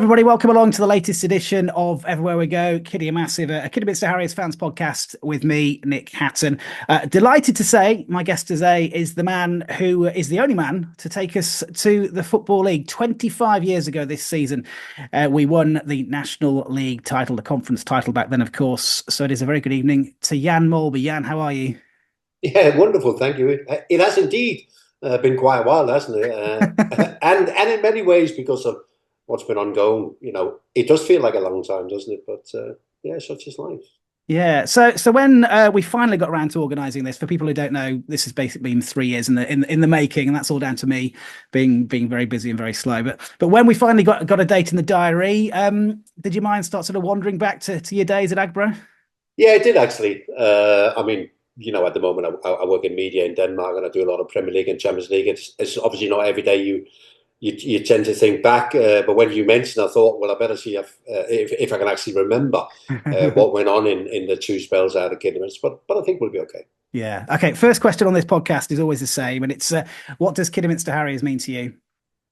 everybody. Welcome along to the latest edition of Everywhere We Go, Kiddy Massive, a Kidderminster Harriers fans podcast with me, Nick Hatton. Delighted to say my guest today is the man who is the only man to take us to the Football League. 25 years ago this season, we won the National League title, the conference title back then, of course. So it is a very good evening to Jan Molby. Jan, how are you? Yeah, wonderful. Thank you. It has indeed been quite a while, hasn't it? And in many ways, because of what's been ongoing, it does feel like a long time, doesn't it? But yeah, such is life. Yeah. So when we finally got around to organising this, for people who don't know, this has basically been 3 years in the making, and that's all down to me being very busy and very slow. But when we finally got a date in the diary, did your mind start sort of wandering back to your days at Agbro? Yeah, it did actually. I mean, at the moment I work in media in Denmark, and I do a lot of Premier League and Champions League. It's obviously not every day you tend to think back, but when you mentioned, I thought, well, I better see if I can actually remember what went on in the two spells out of Kidderminster. But I think we'll be okay. Yeah. Okay. First question on this podcast is always the same, and it's what does Kidderminster Harriers mean to you?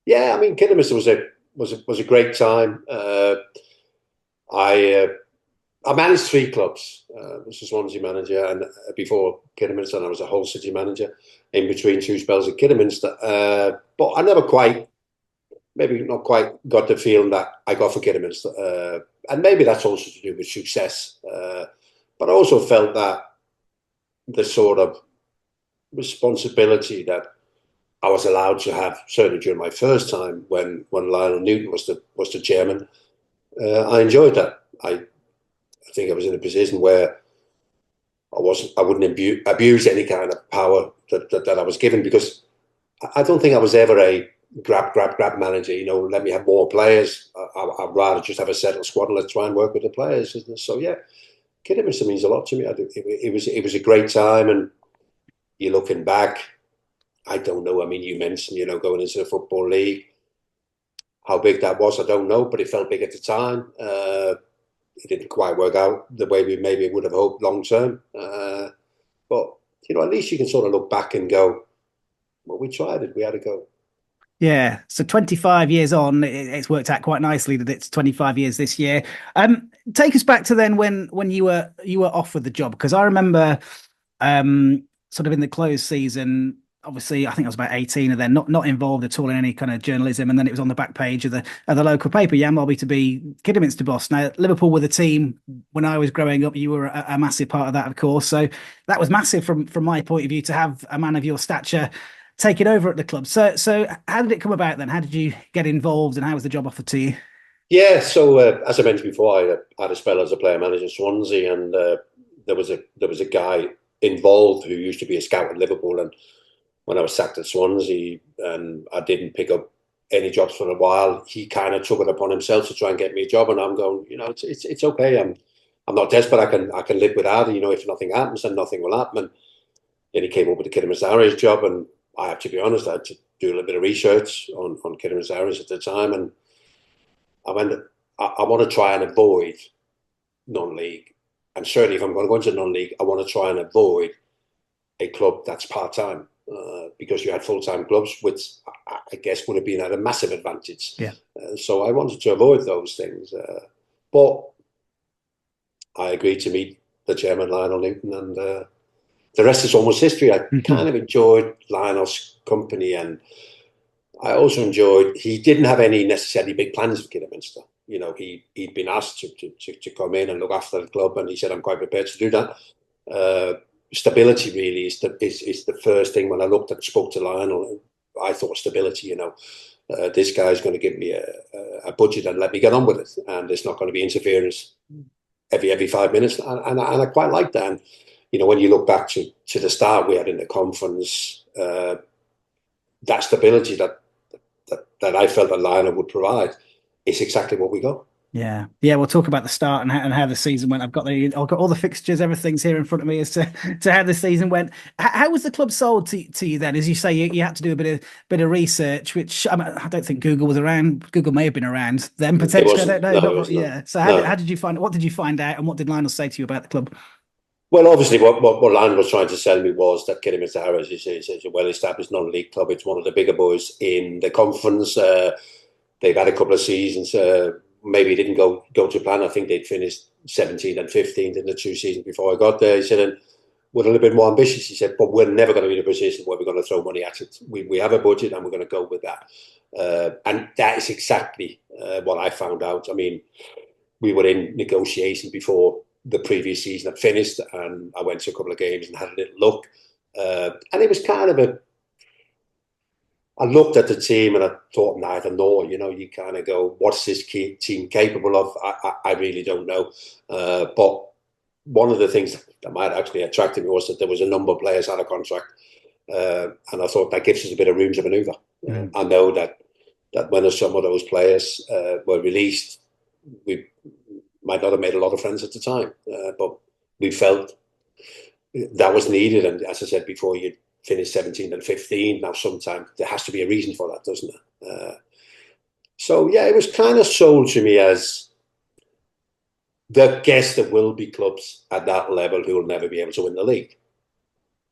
Yeah, I mean, Kidderminster was a great time. I managed three clubs. I was a Swansea manager, and before Kidderminster, and I was a Hull City manager in between two spells at Kidderminster. But I never not quite got the feeling that I got for Kidderminster. And maybe that's also to do with success. But I also felt that the sort of responsibility that I was allowed to have, certainly during my first time when Lionel Newton was the chairman, I enjoyed that. I think I was in a position where I wouldn't abuse any kind of power that I was given, because I don't think I was ever a grab manager. Let me have more players. I'd rather just have a settled squad and let's try and work with the players. So yeah, Kidderminster means a lot to me. It was a great time, and you're looking back. I don't know. I mean, you mentioned going into the Football League. How big that was, I don't know, but it felt big at the time. It didn't quite work out the way we maybe would have hoped long term. But at least you can sort of look back and go, well, we tried it. We had to go. Yeah. So 25 years on, it's worked out quite nicely that it's 25 years this year. Take us back to then when you were offered the job, because I remember sort of in the closed season. Obviously, I think I was about 18 and then not involved at all in any kind of journalism. And then it was on the back page of the local paper, Jan Molby to be Kidderminster boss. Now, Liverpool were the team when I was growing up. You were a massive part of that, of course. So that was massive from my point of view to have a man of your stature take it over at the club. So how did it come about then? How did you get involved, and how was the job offered to you? Yeah, so as I mentioned before, I had a spell as a player manager at Swansea, and there was a guy involved who used to be a scout at Liverpool, and when I was sacked at Swansea and I didn't pick up any jobs for a while, he kind of took it upon himself to try and get me a job. And I'm going, it's okay. I'm not desperate. I can live without it. If nothing happens, then nothing will happen. And then he came up with the Kidderminster Harriers job, and I have to be honest, I had to do a little bit of research on Kidderminster Harriers at the time, and I went, I want to try and avoid non-league. And certainly if I'm going to go into non-league, I want to try and avoid a club that's part-time. Because you had full-time clubs, which I guess would have been at a massive advantage. Yeah. So I wanted to avoid those things. But I agreed to meet the chairman, Lionel Newton, and the rest is almost history. I kind of enjoyed Lionel's company, and I also enjoyed, he didn't have any necessarily big plans for Kidderminster. He'd been asked to come in and look after the club, and he said, I'm quite prepared to do that. Stability really is the first thing. When I spoke to Lionel, I thought stability. This guy's going to give me a budget and let me get on with it, and it's not going to be interference every 5 minutes. And I quite like that. And when you look back to the start we had in the conference, that stability that I felt that Lionel would provide is exactly what we got. Yeah. We'll talk about the start and how the season went. I've got all the fixtures, everything's here in front of me as to how the season went. How was the club sold to you then? As you say, you had to do a bit of research, which I don't think Google was around. Google may have been around then potentially. I don't know. No, yeah. So how did you find? What did you find out, and what did Lionel say to you about the club? Well, obviously, what Lionel was trying to sell me was that Kidderminster Harriers is a well-established non-league club. It's one of the bigger boys in the conference. They've had a couple of seasons maybe it didn't go to plan. I think they'd finished 17th and 15th in the 2 seasons before I got there. He said, and we're a little bit more ambitious. He said, but we're never going to be in a position where we're going to throw money at it. We have a budget and we're going to go with that. And that is exactly what I found out. I mean, we were in negotiation before the previous season had finished, and I went to a couple of games and had a little look. And it was kind of I looked at the team and I thought, I don't know, you kind of go, what's this team capable of? I really don't know. But one of the things that might actually attract me was that there was a number of players out of contract. And I thought that gives us a bit of room to manoeuvre. I know that when some of those players were released, we might not have made a lot of friends at the time, but we felt that was needed. And as I said before, you finish 17 and 15. Now, sometimes there has to be a reason for that, doesn't it? So, yeah, it was kind of sold to me as the guess there will be clubs at that level who will never be able to win the league.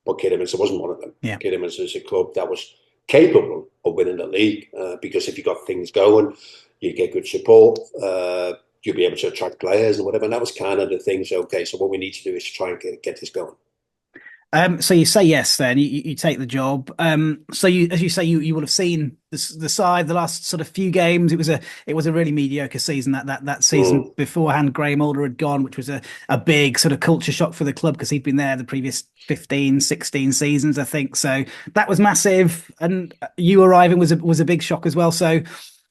But Kidderminster wasn't one of them. Yeah. Kidderminster is a club that was capable of winning the league because if you got things going, you get good support, you'll be able to attract players and whatever. And that was kind of the thing. So, okay, so what we need to do is try and get this going. So you say yes, then you take the job. So as you say, you would have seen the side the last sort of few games. It was a really mediocre season that season beforehand. Graham Alder had gone, which was a big sort of culture shock for the club because he'd been there the previous 15, 16 seasons, I think. So that was massive, and you arriving was a big shock as well. So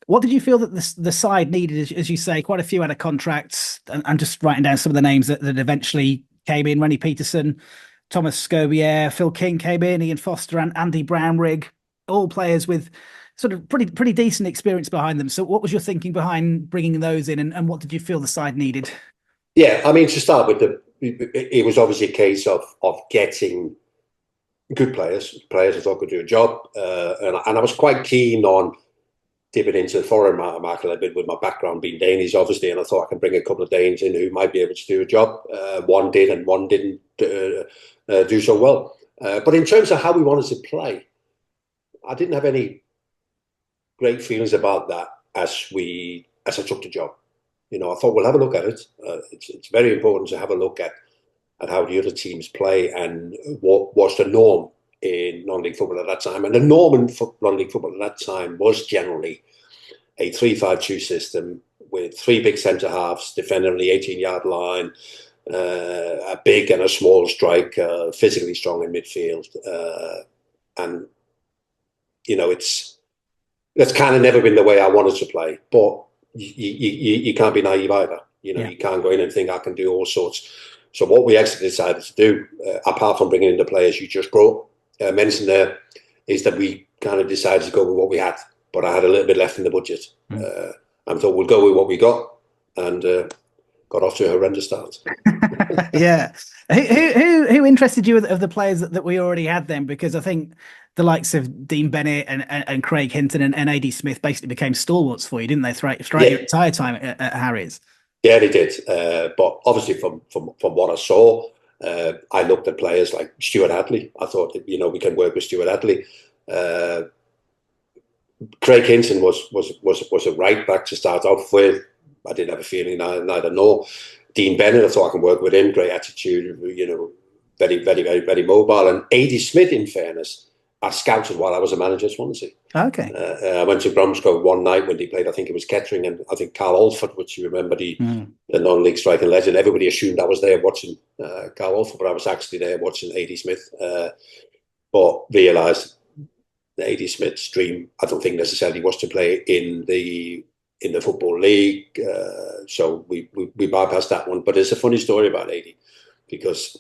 what did you feel that the side needed? As you say, quite a few out of contracts. And I'm just writing down some of the names that eventually came in: Rennie Peterson, Thomas Scobier, Phil King came in, Ian Foster and Andy Brownrigg, all players with sort of pretty decent experience behind them. So what was your thinking behind bringing those in, and what did you feel the side needed? Yeah, I mean, to start with, it was obviously a case of getting good players I thought could do a job. And I was quite keen on dipping into the foreign market a little bit with my background being Danish, obviously, and I thought I could bring a couple of Danes in who might be able to do a job. One did and one didn't do so well. But in terms of how we wanted to play, I didn't have any great feelings about that as I took the job. I thought we'll have a look at it. It's very important to have a look at how the other teams play and what was the norm in non-league football at that time. And the norm in non-league football at that time was generally a 3-5-2 system with 3 big centre-halves defending on the 18-yard line, a big and a small striker, physically strong in midfield. And, that's kind of never been the way I wanted to play. But you can't be naive either. You can't go in and think I can do all sorts. So what we actually decided to do, apart from bringing in the players you just mentioned there, is that we kind of decided to go with what we had, but I had a little bit left in the budget. And thought we'll go with what we got, and got off to a horrendous start. Yeah. Who interested you of the players that we already had then? Because I think the likes of Dean Bennett and Craig Hinton and A.D. Smith basically became stalwarts for you, didn't they, throughout your entire time at Harriers? Yeah, they did. But obviously from what I saw, I looked at players like Stuart Hadley. I thought, we can work with Stuart Hadley. Craig Hinton was a right back to start off with. I didn't have a feeling, neither nor. Dean Bennett, I thought I can work with him. Great attitude, very, very, very, very mobile. And A.D. Smith, in fairness, I scouted while I was a manager at Swansea. Okay. I went to Bromsgrove one night when they played, I think it was Kettering, and I think Carl Alford, which you remember, the non-league striking legend. Everybody assumed I was there watching Carl Alford, but I was actually there watching A.D. Smith. But realised that A.D. Smith's dream, I don't think necessarily was to play in the Football League. So we bypassed that one. But there's a funny story about A.D. because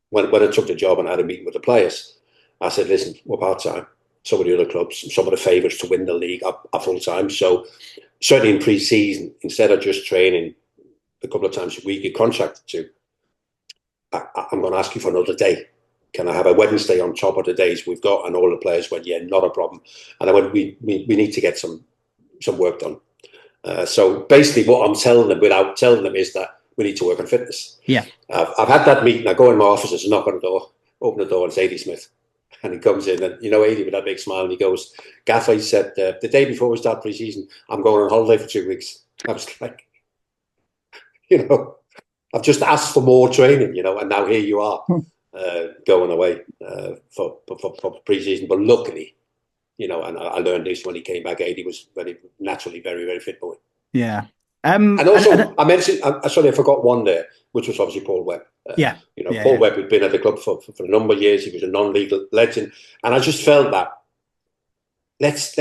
when I took the job and I had a meeting with the players, I said, listen, we're part-time. Some of the other clubs, some of the favourites to win the league are full-time. So certainly in pre-season, instead of just training a couple of times a week you're contracted to, I'm going to ask you for another day. Can I have a Wednesday on top of the days we've got? And all the players went, yeah, not a problem. And I went, we need to get some work done. So basically what I'm telling them without telling them is that we need to work on fitness. Yeah. I've had that meeting. I go in my office and knock on the door, open the door, and it's A.D. Smith. And he comes in and, A.D. with that big smile, and he goes, Gaffer, he said, the day before we start pre-season, I'm going on holiday for 2 weeks. I was like, you know, I've just asked for more training, you know, and now here you are going away for pre-season. But luckily, you know, and I learned this when he came back. He was very naturally very fit boy. Yeah. And also, I mentioned, sorry, I forgot one there, which was obviously Paul Webb. Yeah. You know, Paul Webb had been at the club for a number of years. He was a non-league legend, and I just felt that let's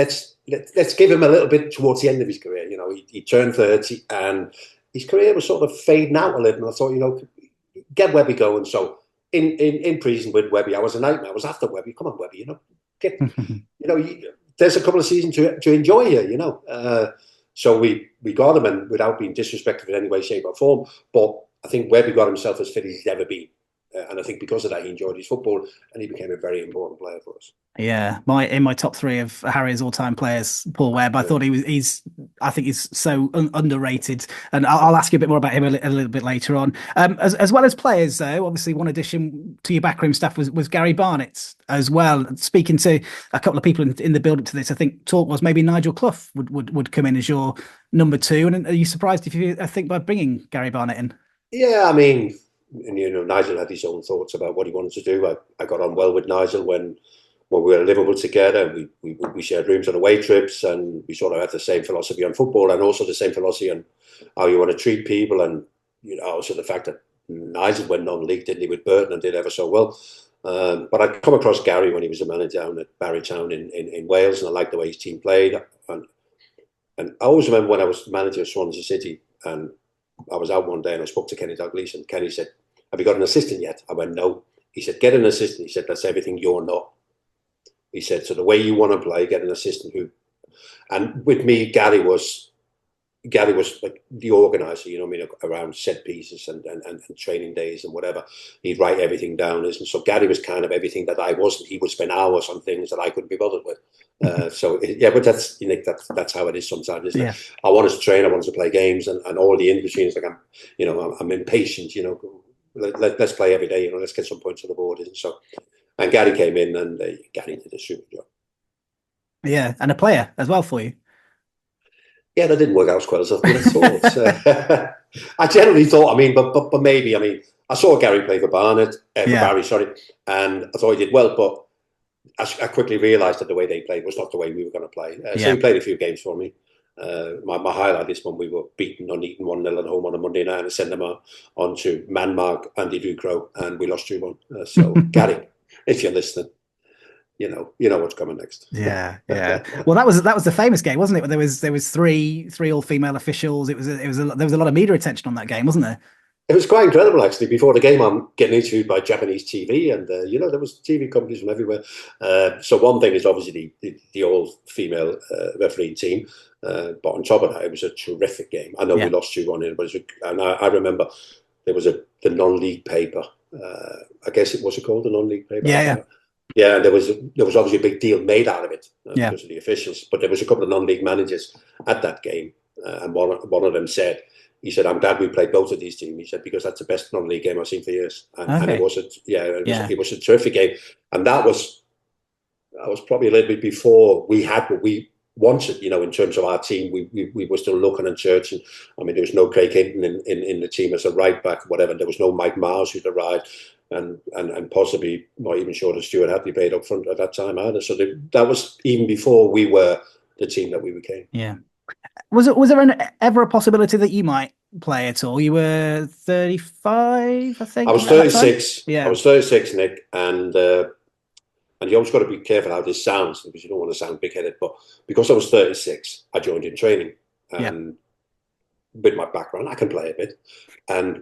give him a little bit towards the end of his career. You know, he turned 30, and his career was sort of fading out a little. And I thought, you know, get Webby going. So in prison with Webby, I was a nightmare. I was after Webby. Come on, Webby, you know, get, you know, there's a couple of seasons to enjoy here, you know. So we got him, and without being disrespectful in any way, shape, or form, but I think Webby got himself as fit as he's ever been. And I think because of that, he enjoyed his football, and he became a very important player for us. Yeah, in my top three of Harriers all-time players, Paul Webb. I thought I think he's so underrated, and I'll ask you a bit more about him a little bit later on. As well as players, though, obviously one addition to your backroom staff was Gary Barnett as well. Speaking to a couple of people in the build up to this, I think talk was maybe Nigel Clough would come in as your number two. And are you surprised if you think by bringing Gary Barnett in? Yeah, I mean, and you know, Nigel had his own thoughts about what he wanted to do. I got on well with Nigel when we were at Liverpool together. We shared rooms on away trips, and we sort of had the same philosophy on football, and also the same philosophy on how you want to treat people, and you know, also the fact that Nigel went non-league, didn't he, with Burton, and did ever so well. But I'd come across Gary when he was a manager down at Barrytown in Wales, and I liked the way his team played. And I always remember when I was manager of Swansea City, and I was out one day and I spoke to Kenny Dalglish, and Kenny said, "Have you got an assistant yet?" I went, "No." He said, "Get an assistant." He said, "That's everything you're not." He said, "So the way you want to play, get an assistant who." And with me, Gary was like the organizer, you know what I mean, around set pieces and training days and whatever. He'd write everything down. And so Gary was kind of everything that I wasn't. He would spend hours on things that I couldn't be bothered with. But that's, you know, that's how it is sometimes, isn't it? I wanted to train, I wanted to play games, and all the in-betweens, like I'm impatient, you know, let's play every day, you know, let's get some points on the board. And so, and Gary came in, and Gary did a super job. Yeah, and a player as well for you. Yeah, that didn't work out as well as I thought. I generally thought, I mean, but maybe, I mean, I saw Gary play for Barnett, Barry, sorry, and I thought he did well, but I quickly realised that the way they played was not the way we were going to play. So he played a few games for me. My highlight is when we were beaten on Eton 1-0 at home on a Monday night, and sent them on to Manmark, Andy Ducrow, and we lost 2-1. So, Gary, if you're listening, you know what's coming next. Yeah. Well, that was the famous game, wasn't it? There was three all-female officials. There was a lot of media attention on that game, wasn't there? It was quite incredible, actually. Before the game, I'm getting interviewed by Japanese TV, and you know, there was TV companies from everywhere. So one thing is obviously the all-female referee team, but on top of that, it was a terrific game. I know we lost 2-1 in, but and I remember there was the non-league paper. I guess it was called the non-league paper. Yeah, and there was obviously a big deal made out of it because of the officials. But there was a couple of non-league managers at that game, and one of them said, he said, "I'm glad we played both of these teams." He said, "Because that's the best non-league game I've seen for years." And it was it was a terrific game. And that was probably a little bit before we had what we wanted, you know, in terms of our team. We were still looking and searching. I mean, there was no Craig Hinton in the team as a right back, whatever. There was no Mike Mars who'd arrived, and possibly not even sure that Stuart Hadley played up front at that time either. So that was even before we were the team that we became. Yeah. Was there ever a possibility that you might play at all? You were 35, I think. I was 36. Yeah, I was 36, Nick, and you always got to be careful how this sounds because you don't want to sound big-headed. But because I was 36, I joined in training, and with my background, I can play a bit. And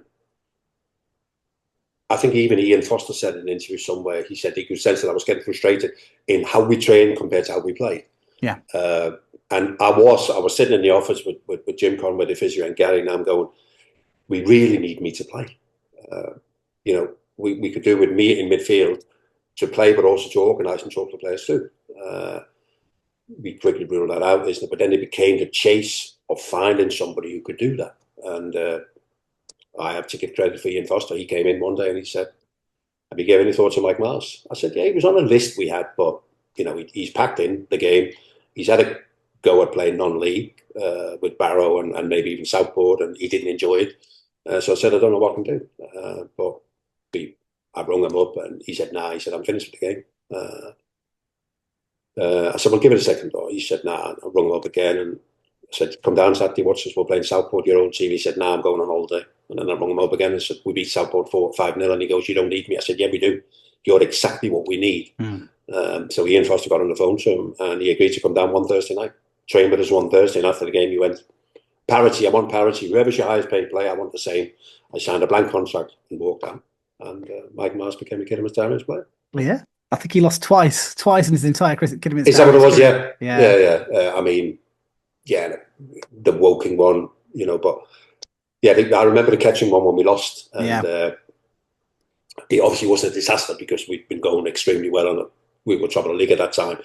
I think even Ian Foster said in an interview somewhere, he said he could sense that I was getting frustrated in how we trained compared to how we played. Yeah. And I was sitting in the office with Jim Conway, the physio, and Gary, and I'm going, we really need me to play. You know, we could do with me in midfield to play, but also to organise and talk to players too. We quickly ruled that out, isn't it? But then it became the chase of finding somebody who could do that. And I have to give credit for Ian Foster. He came in one day and he said, "Have you given any thoughts on Mike Miles?" I said, "Yeah, he was on a list we had, but you know, he's packed in the game. He's had go at playing non-league with Barrow and maybe even Southport, and he didn't enjoy it. So I said, I don't know what I can do. But I rung him up, and he said, nah. He said, I'm finished with the game. I said, well, give it a second thought. He said, nah. I rung him up again, and I said, come down Saturday, watch us. We're playing Southport, your old team. He said, nah, I'm going on holiday. And then I rung him up again and said, we beat Southport 5-0. And he goes, you don't need me. I said, yeah, we do. You're exactly what we need. So Ian Foster got on the phone to him, and he agreed to come down one Thursday night. Train with us one Thursday, and after the game he went, parity, I want parity. Whoever's your highest paid player, I want the same. I signed a blank contract and walked out. And Mike Mars became a Kidderminster Harriers player. Yeah. I think he lost twice in his entire Kidderminster. Is that what it was? Yeah. Yeah. I mean, yeah, the Woking one, you know, but yeah, I remember the catching one when we lost. And it obviously wasn't a disaster because we'd been going extremely well on it. We were top of the league at that time.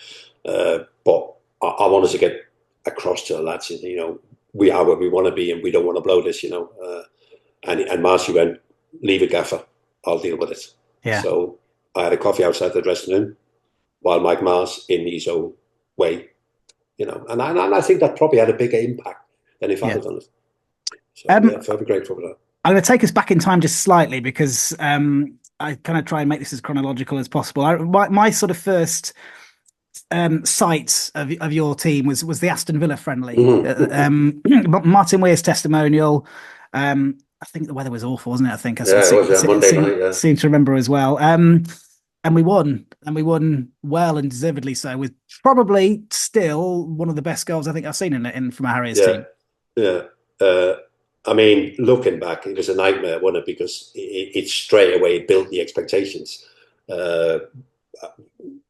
But I wanted to get across to the lads, you know, we are where we want to be and we don't want to blow this, you know. And Marcy went, leave it, gaffer. I'll deal with it. Yeah. So I had a coffee outside the dressing room while Mike Mars, in his own way, you know, and I think that probably had a bigger impact than if I had done it. So yeah, very grateful for that. I'm going to take us back in time just slightly because I kind of try and make this as chronological as possible. My sort of first sight of your team was the Aston Villa friendly. Martin Weir's testimonial. I think the weather was awful, wasn't it? I think it was Monday night. Yeah, seem to remember as well. And we won well and deservedly so, with probably still one of the best goals I think I've seen in from a Harriers team. Yeah. I mean, looking back, it was a nightmare, wasn't it? Because it straight away built the expectations.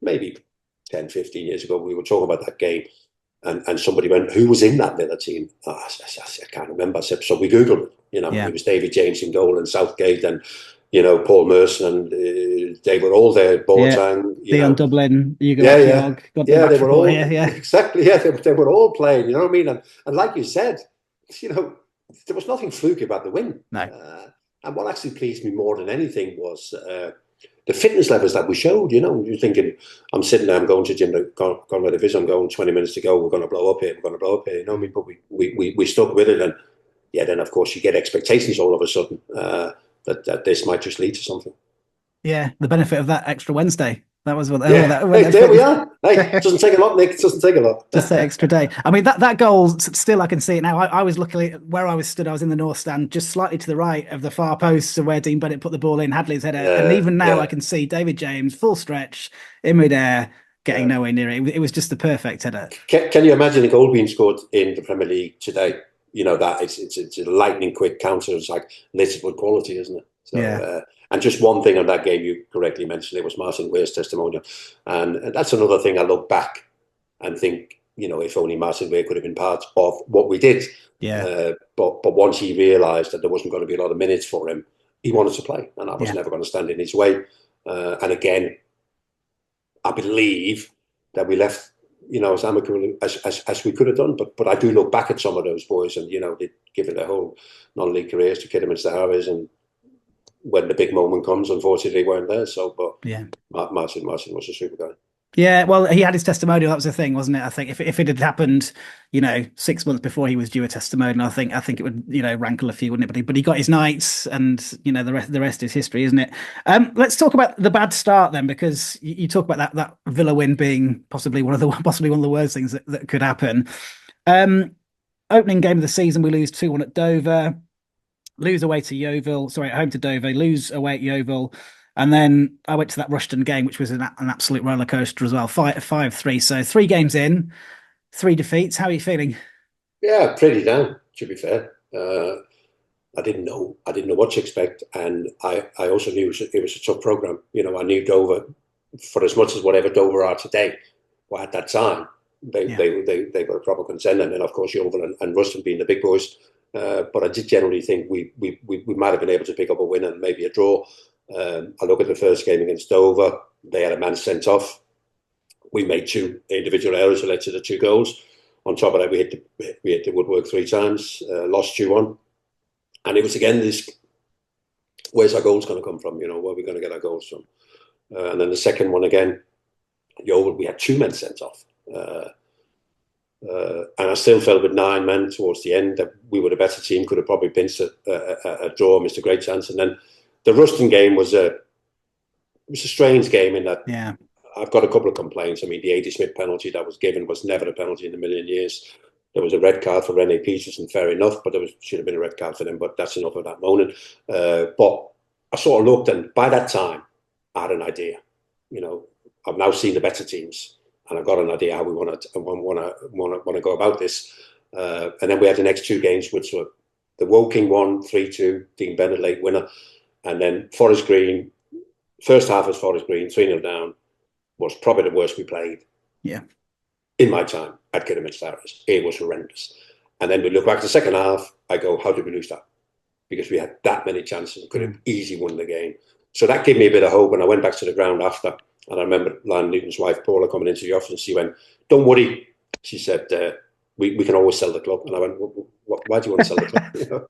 Maybe 10, 15 years ago, we were talking about that game, and somebody went, who was in that Villa team? I can't remember. So we Googled it. You know, it was David James in goal and Southgate and, you know, Paul Merson, and they were all there. Boateng, Dion Dublin, Hugo they were all exactly. Yeah, they were all playing. You know what I mean? And like you said, you know, there was nothing fluky about the win. No. And what actually pleased me more than anything was the fitness levels that we showed. You know, you're thinking, I'm sitting there, I'm going to gym, Conrad Division, I'm going 20 minutes to go, we're going to blow up here. You know what I mean? But we stuck with it, and then of course you get expectations all of a sudden that this might just lead to something. Yeah, the benefit of that extra Wednesday. That was what. There we are. Hey, it doesn't take a lot, Nick. It doesn't take a lot. Just that extra day. I mean, that goal, still I can see it now. I was luckily where I was stood. I was in the north stand, just slightly to the right of the far post, where Dean Bennett put the ball in, Hadley's header, and even now I can see David James full stretch in midair, getting nowhere near it. It was just the perfect header. Can you imagine a goal being scored in the Premier League today? You know that it's a lightning quick counter. It's like little quality, isn't it? So, and just one thing on that game, you correctly mentioned, it was Martin Weir's testimonial. And that's another thing I look back and think, you know, if only Martin Weir could have been part of what we did. Yeah. But once he realised that there wasn't going to be a lot of minutes for him, he wanted to play. And I was never going to stand in his way. And again, I believe that we left, you know, as amicably as we could have done. But I do look back at some of those boys and, you know, they've given their whole non-league careers to Kidderminster Harriers, and when the big moment comes, unfortunately, they weren't there. So, but Martin was a super guy. Yeah, well, he had his testimonial. That was the thing, wasn't it? I think if it had happened, you know, 6 months before he was due a testimonial, I think it would, you know, rankle a few, wouldn't it? But he got his nights, and you know, the rest is history, isn't it? Let's talk about the bad start then, because you talk about that Villa win being possibly one of the worst things that could happen. Opening game of the season, we lose 2-1 at Dover. Lose away to Yeovil, at home to Dover, lose away at Yeovil. And then I went to that Rushden game, which was an absolute roller coaster as well, 5-3. So 3 games in, 3 defeats. How are you feeling? Yeah, pretty down, to be fair. I didn't know what to expect. And I also knew it was a tough programme. You know, I knew Dover, for as much as whatever Dover are today, well, at that time, they were a proper contender. And then, of course, Yeovil and Rushden being the big boys. But I did generally think we might have been able to pick up a win and maybe a draw. I look at the first game against Dover. They had a man sent off. We made 2 individual errors that led to the 2 goals. On top of that, we hit the woodwork 3 times, lost 2-1. And it was again this, where's our goals going to come from? You know, where are we going to get our goals from? And then the second one again, Yeovil, we had 2 men sent off. And I still felt with 9 men towards the end that we were the better team, could have probably pinched a draw, missed a great chance. And then the Ruston game was a strange game in that I've got a couple of complaints. I mean, the A.D. Smith penalty that was given was never a penalty in a million years. There was a red card for Rene Peterson, fair enough, but should have been a red card for them, but that's enough of that moaning. But I sort of looked, and by that time, I had an idea. You know, I've now seen the better teams, and I've got an idea how we want to go about this. And then we had the next 2 games, which were the Woking one, 3-2, Dean Bennett late winner, and then Forest Green. First half was Forest Green, 3-0 down, was probably the worst we played. Yeah. In my time at Kidderminster Harriers. It was horrendous. And then we look back to the second half, I go, how did we lose that? Because we had that many chances and could have easily won the game. So that gave me a bit of hope. And I went back to the ground after, and I remember Lan Newton's wife, Paula, coming into the office, and she went, don't worry. She said, we can always sell the club. And I went, why do you want to sell the club? You know?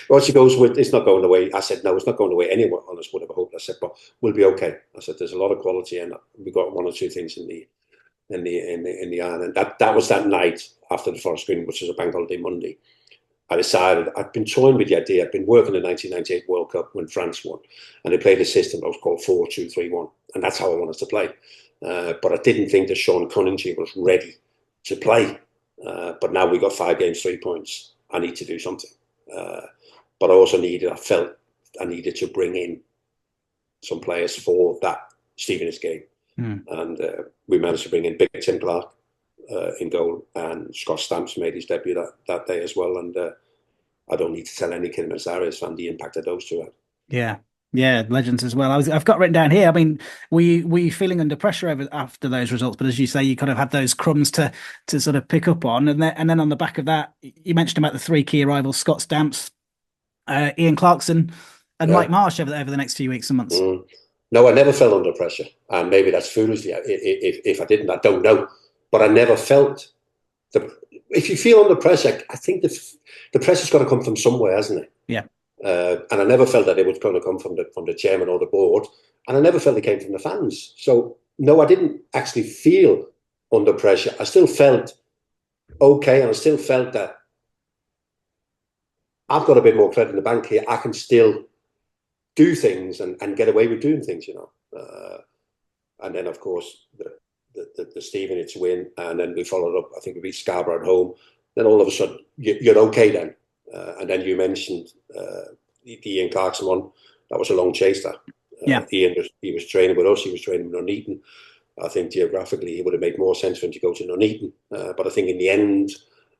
Well, she goes, it's not going away. I said, no, it's not going away. Anyone on us would have hoped. I said, but we'll be okay. I said, there's a lot of quality, and we've got 1 or 2 things in the iron. And that was that night after the Forest Green, which was a bank holiday Monday. I decided, I'd been toying with the idea. I'd been working the 1998 World Cup when France won, and they played a system that was called 4-2-3-1, and that's how I wanted to play. But I didn't think that Sean Cunningham was ready to play. But now we got 5 games, 3 points. I need to do something. But I felt I needed to bring in some players for that Stevenage game. And we managed to bring in Big Tim Clark in goal, and Scott Stamps made his debut that day as well. And I don't need to tell any Kidderminster Harriers fan the impact that those 2 had. Yeah, legends as well. I've got written down here. I mean, were you feeling under pressure after those results? But as you say, you kind of had those crumbs to sort of pick up on, and then on the back of that, you mentioned about the 3 key arrivals: Scott Stamps, Ian Clarkson, and Mike Marsh over the next few weeks and months. No, I never felt under pressure, and maybe that's foolish. If I didn't, I don't know, but I never felt. If you feel under pressure, I think the pressure's got to come from somewhere, hasn't it? Yeah. And I never felt that it was going to come from the chairman or the board, and I never felt it came from the fans. So no, I didn't actually feel under pressure. I still felt okay, and I still felt that I've got a bit more credit in the bank here. I can still do things and get away with doing things, you know. And then of course the Stevenage win, and then we followed up. I think we beat Scarborough at home. Then all of a sudden you're okay then. And then you mentioned the Ian Clarkson one. That was a long chase. Ian he was training with us. He was training with Nuneaton. I think geographically it would have made more sense for him to go to Nuneaton. But I think in the end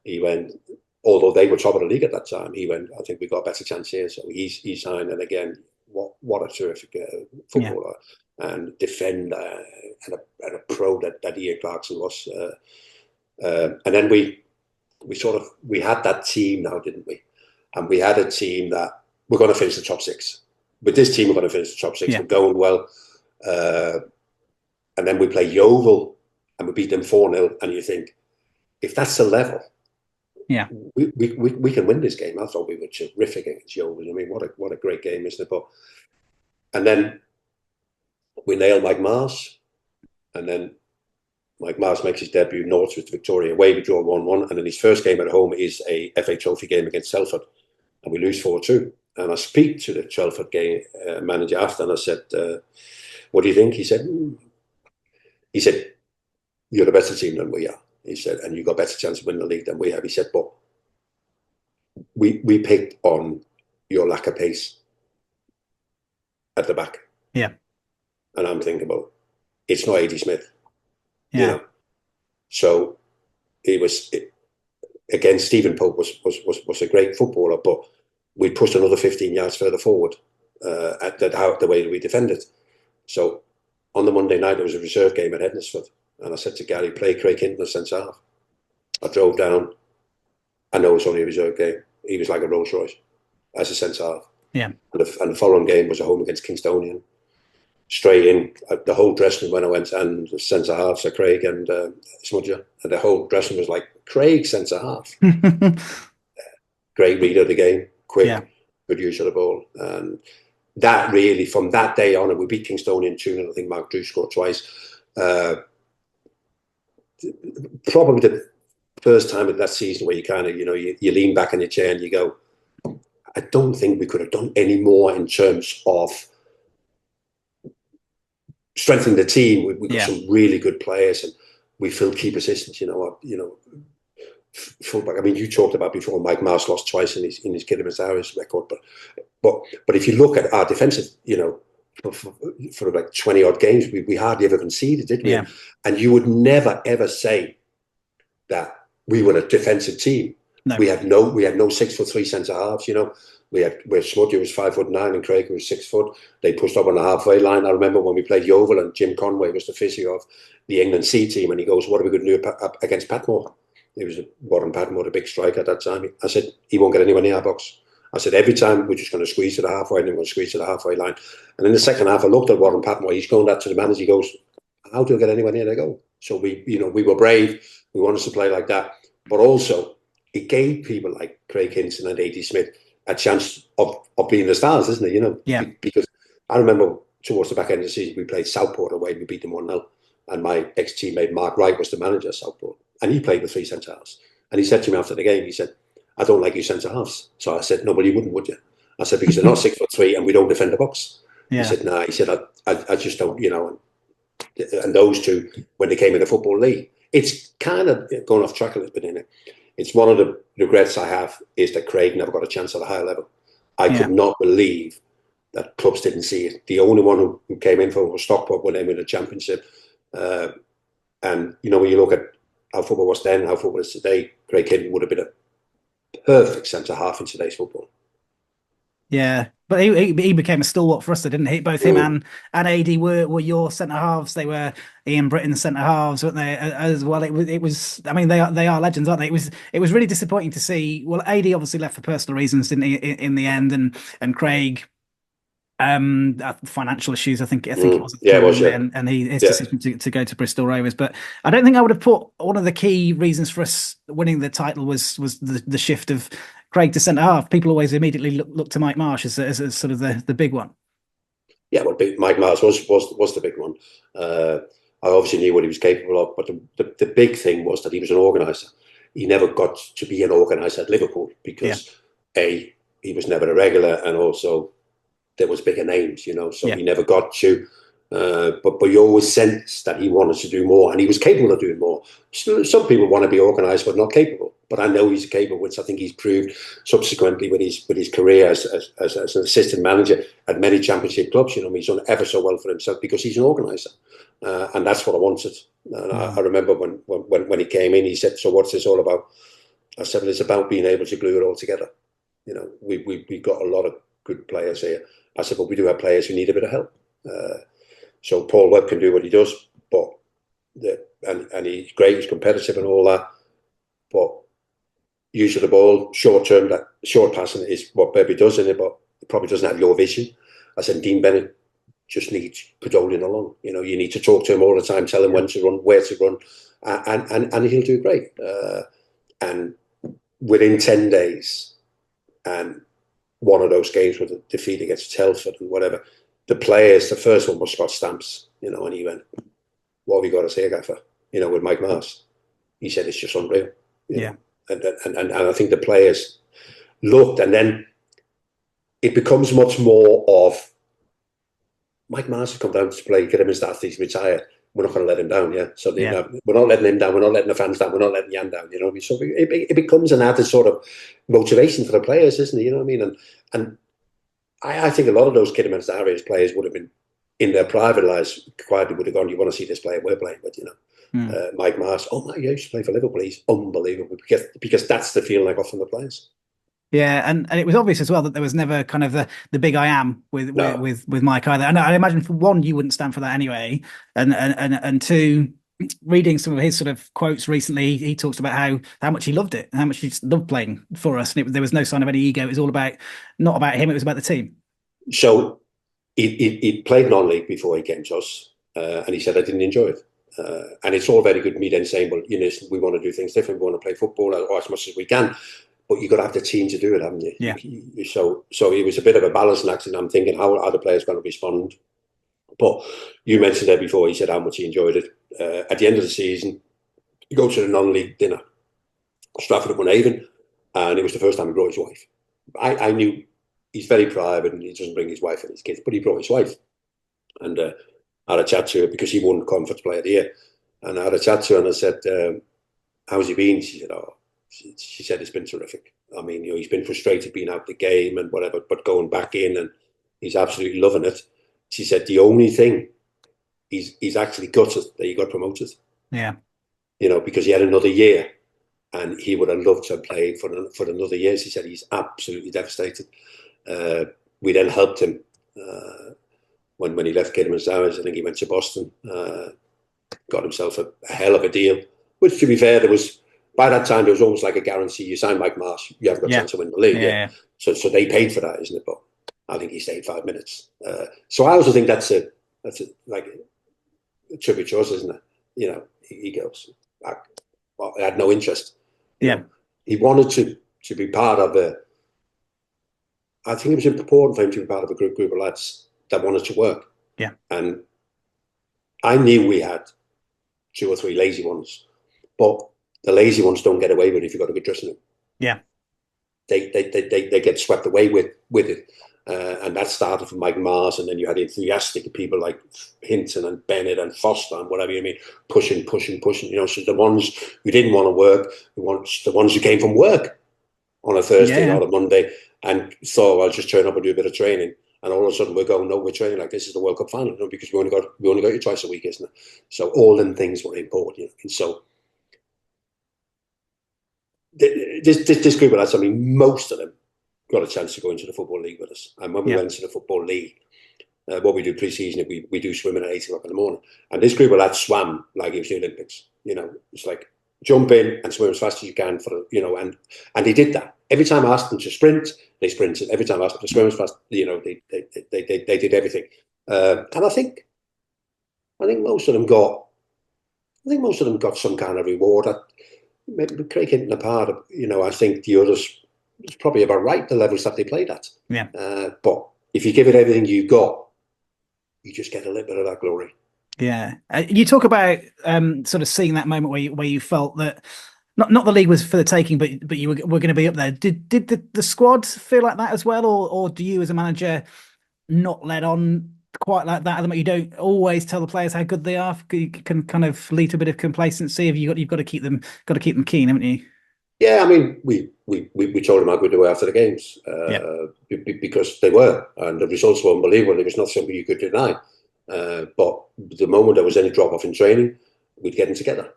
he went. Although they were top of the league at that time, he went. I think we got a better chance here. So he signed. And again, what a terrific footballer and defender and a pro that Ian Clarkson was. And then we had that team now, didn't we? And we had a team that we're going to finish the top 6. With this team, we're going to finish the top 6. We're going well. And then we play Yeovil and we beat them 4-0. And you think, if that's the level, we can win this game. I thought we were terrific against Yeovil. I mean, what a great game, isn't it? And then we nailed Mike Marsh, and then Mike Marsh makes his debut. North with Victoria away. We draw 1-1, and then his first game at home is a FA Trophy game against Telford, and we lose 4-2. And I speak to the Telford game manager after, and I said, "What do you think?" He said, "You're the better team than we are." He said, "And you got a better chance of winning the league than we have." He said, "But we picked on your lack of pace at the back." Yeah. And I'm thinking about, it's not A.D. Smith. Yeah. You know? So again, Stephen Pope was a great footballer, but we pushed another 15 yards further forward at the way that we defended. So on the Monday night, there was a reserve game at Ednesford. And I said to Gary, play Craig Hinton as centre half. I drove down. I know it's only a reserve game. He was like a Rolls Royce as a centre half. Yeah. And the following game was a home against Kingstonian. Straight in, the whole dressing room when I went, and the centre halves are Craig and Smudger. And the whole dressing room was like, Craig, centre half. Great reader of the game, quick, good use of the ball. And that really, from that day on, and we beat Kingstonian 2-0. I think Mark Drew scored twice. Probably first time in that season where you kind of, you lean back in your chair and you go, I don't think we could have done any more in terms of strengthening the team. We've got some really good players, and we filled key positions. Fullback. I mean, you talked about before. Mike Marsh lost twice in his Kidderminster Harriers record, but if you look at our defensive, for like 20 odd games, we hardly ever conceded, did we? Yeah. And you would never ever say that we were a defensive team. No. We had no 6'3" centre halves. Where Smudgy was 5'9" and Craig was 6 foot. They pushed up on the halfway line. I remember when we played Yeovil and Jim Conway was the physio of the England C team, and he goes, "What are we going to do against Patmore?" It was Warren Patmore, the big striker at that time. I said, "He won't get anywhere near our box." I said, "Every time we're just going to squeeze to the halfway, and then we're going to squeeze to the halfway line." And in the second half, I looked at Warren Patmore. He's going that to the manager. He goes, "How do I get anywhere near their goal?" So we were brave. We wanted to play like that, but also it gave people like Craig Hinson and A.D. Smith a chance of being the stars, isn't it? Yeah. Because I remember towards the back end of the season, we played Southport away. We beat them 1-0. And my ex-teammate, Mark Wright, was the manager of Southport. And he played with 3 centre-halves. And he said to me after the game, he said, "I don't like you centre-halves." So I said, "No, but you wouldn't, would you?" I said, "Because they're not 6'3" and we don't defend the box." Yeah. He said, "Nah." He said, I just don't, And those two, when they came in the Football League, it's kind of going off track a little bit in it. It's one of the regrets I have is that Craig never got a chance at a higher level. I could not believe that clubs didn't see it. The only one who came in for was Stockport when they won the championship. And, when you look at how football was then, how football is today, Craig Kiddy would have been a perfect centre-half in today's football. Yeah, but he became a stalwart for us, didn't he? Both him and AD were your centre halves. They were Ian Britton's centre halves, weren't they? As well, it was. I mean, they are legends, aren't they? It was really disappointing to see. Well, AD obviously left for personal reasons, didn't he? In the end, and Craig, financial issues. I think it was. Yeah, it was. Yeah. And his decision to go to Bristol Rovers. But I don't think I would have put one of the key reasons for us winning the title was the shift of Craig to centre half. People always immediately look to Mike Marsh as sort of the big one. Yeah, well, Mike Marsh was the big one. I obviously knew what he was capable of, but the big thing was that he was an organiser. He never got to be an organiser at Liverpool because he was never a regular, and also there was bigger names, so he never got to. But you always sensed that he wanted to do more, and he was capable of doing more. Some people want to be organised but not capable. But I know he's capable, which I think he's proved subsequently with his career as an assistant manager at many championship clubs. He's done ever so well for himself because he's an organiser, and that's what I wanted. And I remember when he came in, he said, "So what's this all about?" I said, "Well, it's about being able to glue it all together. We've got a lot of good players here." I said, "But we do have players who need a bit of help." So Paul Webb can do what he does, but and he's great, he's competitive and all that. But use of the ball, short passing is what Webby does in it, but it probably doesn't have your vision. I said Dean Bennett just needs cajoling along. You need to talk to him all the time, tell him when to run, where to run, and he'll do great. And within 10 days, and one of those games with a defeat against Telford and whatever, the players, the first one was Scott Stamps, and he went, "What have we got to say, Gaffer?" With Mike Marsh. He said, "It's just unreal." Yeah. And I think the players looked, and then it becomes much more of Mike Marsh has come down to play Kidderminster after he's retired. We're not going to let him down, So we're not letting him down. We're not letting the fans down. We're not letting Jan down. So it becomes an added sort of motivation for the players, isn't it? You know what I mean? And I think a lot of those Kidderminster Harriers players would have been in their private lives quietly would have gone, "You want to see this player we're playing with?" Mike Marsh, "Oh my, yeah, he used to play for Liverpool. He's unbelievable," because that's the feeling I got from the players. Yeah, and it was obvious as well that there was never kind of the big I am with Mike either. And I imagine for one, you wouldn't stand for that anyway, and two, reading some of his sort of quotes recently, he talks about how much he loved it, how much he just loved playing for us, and there was no sign of any ego. It was all not about him; it was about the team. So he played non-league before he came to us, and he said, "I didn't enjoy it." And it's all very good me then saying, "Well, we want to do things different. We want to play football as much as we can." But you've got to have the team to do it, haven't you? Yeah. So it was a bit of a balancing act, and I'm thinking, how are the players going to respond? But you mentioned there before, he said how much he enjoyed it. At the end of the season, you go to the non-league dinner, Stratford-upon-Avon, and it was the first time he brought his wife. I knew he's very private and he doesn't bring his wife and his kids, but he brought his wife. And I had a chat to her because he won Conference Player of the Year. And I had a chat to her and I said, how's he been? She said, she said, it's been terrific. I mean, he's been frustrated being out the game and whatever, but going back in and he's absolutely loving it. She said, the only thing, he's actually gutted that he got promoted. Yeah. Because he had another year and he would have loved to have played for another year. She said, he's absolutely devastated. We then helped him when he left Kidderminster Harriers. I think he went to Boston, got himself a hell of a deal, which, to be fair, by that time, there was almost like a guarantee. You sign Mike Marsh, you haven't got a chance to win the league. Yeah. So they paid for that, isn't it? But I think he stayed 5 minutes. So I also think that's like a tribute to us, isn't it? He goes, I had no interest. He wanted to be part of I think it was important for him to be part of a group of lads that wanted to work. Yeah. And I knew we had 2 or 3 lazy ones, but the lazy ones don't get away with it if you've got a good dressing room. Yeah. They get swept away with it. And that started from Mike Mars, and then you had enthusiastic people like Hinton and Bennett and Foster and whatever you mean, pushing. So the ones who didn't want to work, the ones who came from work on a Thursday or a Monday and thought, I'll just turn up and do a bit of training. And all of a sudden we're going, no, we're training like this is the World Cup final, because we only got you twice a week, isn't it? So all them things were important. And so this group of lads, I mean, most of them got a chance to go into the Football League with us. And when we went to the Football League, what we do pre-season, we do swimming at 8 o'clock in the morning. And this group of lads swam like it was the Olympics. It's like jump in and swim as fast as you can and they did that. Every time I asked them to sprint, they sprinted. Every time I asked them to swim as fast, they did everything. And I think most of them got some kind of reward. Maybe Craig Hinton apart, I think the others, it's probably about right, the levels that they played at. Yeah. But if you give it everything you got, you just get a little bit of that glory. Yeah. You talk about sort of seeing that moment where you felt that not the league was for the taking, but you were going to be up there. Did the squad feel like that as well, or do you as a manager not let on quite like that? You don't always tell the players how good they are. You can kind of lead to a bit of complacency. You've got to keep them keen, haven't you? Yeah, I mean, we told them how good they were after the games because they were, and the results were unbelievable. It was not something you could deny. But the moment there was any drop off in training, we'd get them together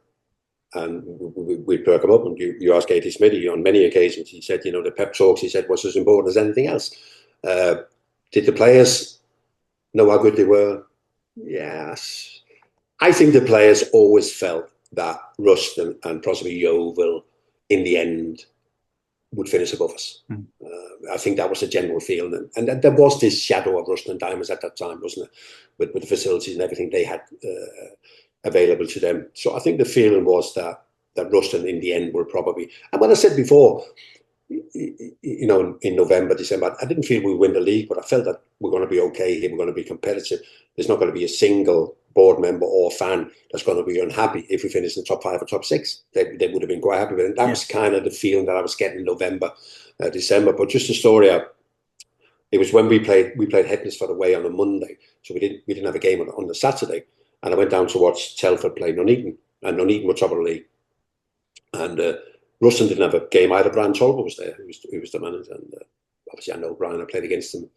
and we'd perk them up. And you ask Katie Smithy on many occasions, he said, the pep talks, he said, was as important as anything else. Did the players know how good they were? Yes. I think the players always felt that Ruston and possibly Yeovil in the end would finish above us. I think that was a general feeling. And there was this shadow of Ruston and Diamonds at that time, wasn't it? With the facilities and everything they had available to them. So I think the feeling was that Ruston in the end were probably... And when I said before, in November, December, I didn't feel we would win the league, but I felt that we're going to be okay here. We're going to be competitive. There's not going to be a single board member or fan that's going to be unhappy if we finish in the top 5 or top 6. They would have been quite happy with it. That was kind of the feeling that I was getting in November, December. But just a story, it was when we played Hednesford away on a Monday, so we didn't have a game on the Saturday, and I went down to watch Telford play Nuneaton, and Nuneaton were top of the league, and Ruston didn't have a game either. Brian Tolber was there, who was the manager, and obviously I know Brian. I played against him,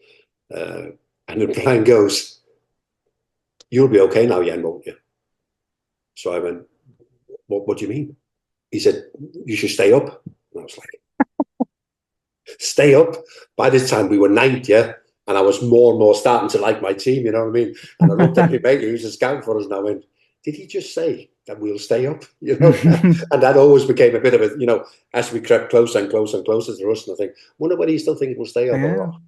and then Brian goes, "You'll be okay now, Jan, won't you?" So I went, "What do you mean?" He said, "You should stay up." And I was like, "Stay up?" By this time we were 9th, yeah, and I was more and more starting to like my team. You know what I mean? And I looked at my mate who was a scout for us, and I went, "Did he just say that we'll stay up?" And that always became a bit of a, as we crept closer and closer and closer to Ruston, I think, wonder whether he's still thinking we'll stay up or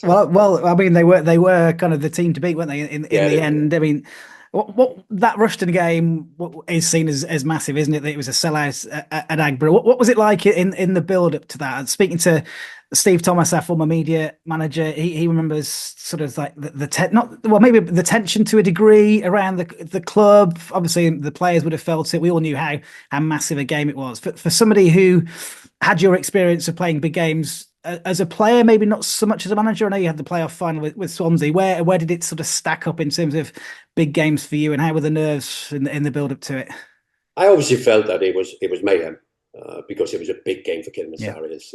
not. Well, I mean, they were kind of the team to beat, weren't they? In the end, I mean, What that Rushton game is seen as massive, isn't it? That it was a sellout at Agborough. What was it like in the build up to that? Speaking to Steve Thomas, our former media manager, he remembers sort of like not well, maybe the tension to a degree around the club. Obviously, the players would have felt it. We all knew how massive a game it was. For somebody who had your experience of playing big games as a player, maybe not so much as a manager. I know you had the playoff final with Swansea. Where did it sort of stack up in terms of big games for you, and how were the nerves in the build up to it? I obviously felt that it was mayhem because it was a big game for Kidderminster Yeah, Harriers.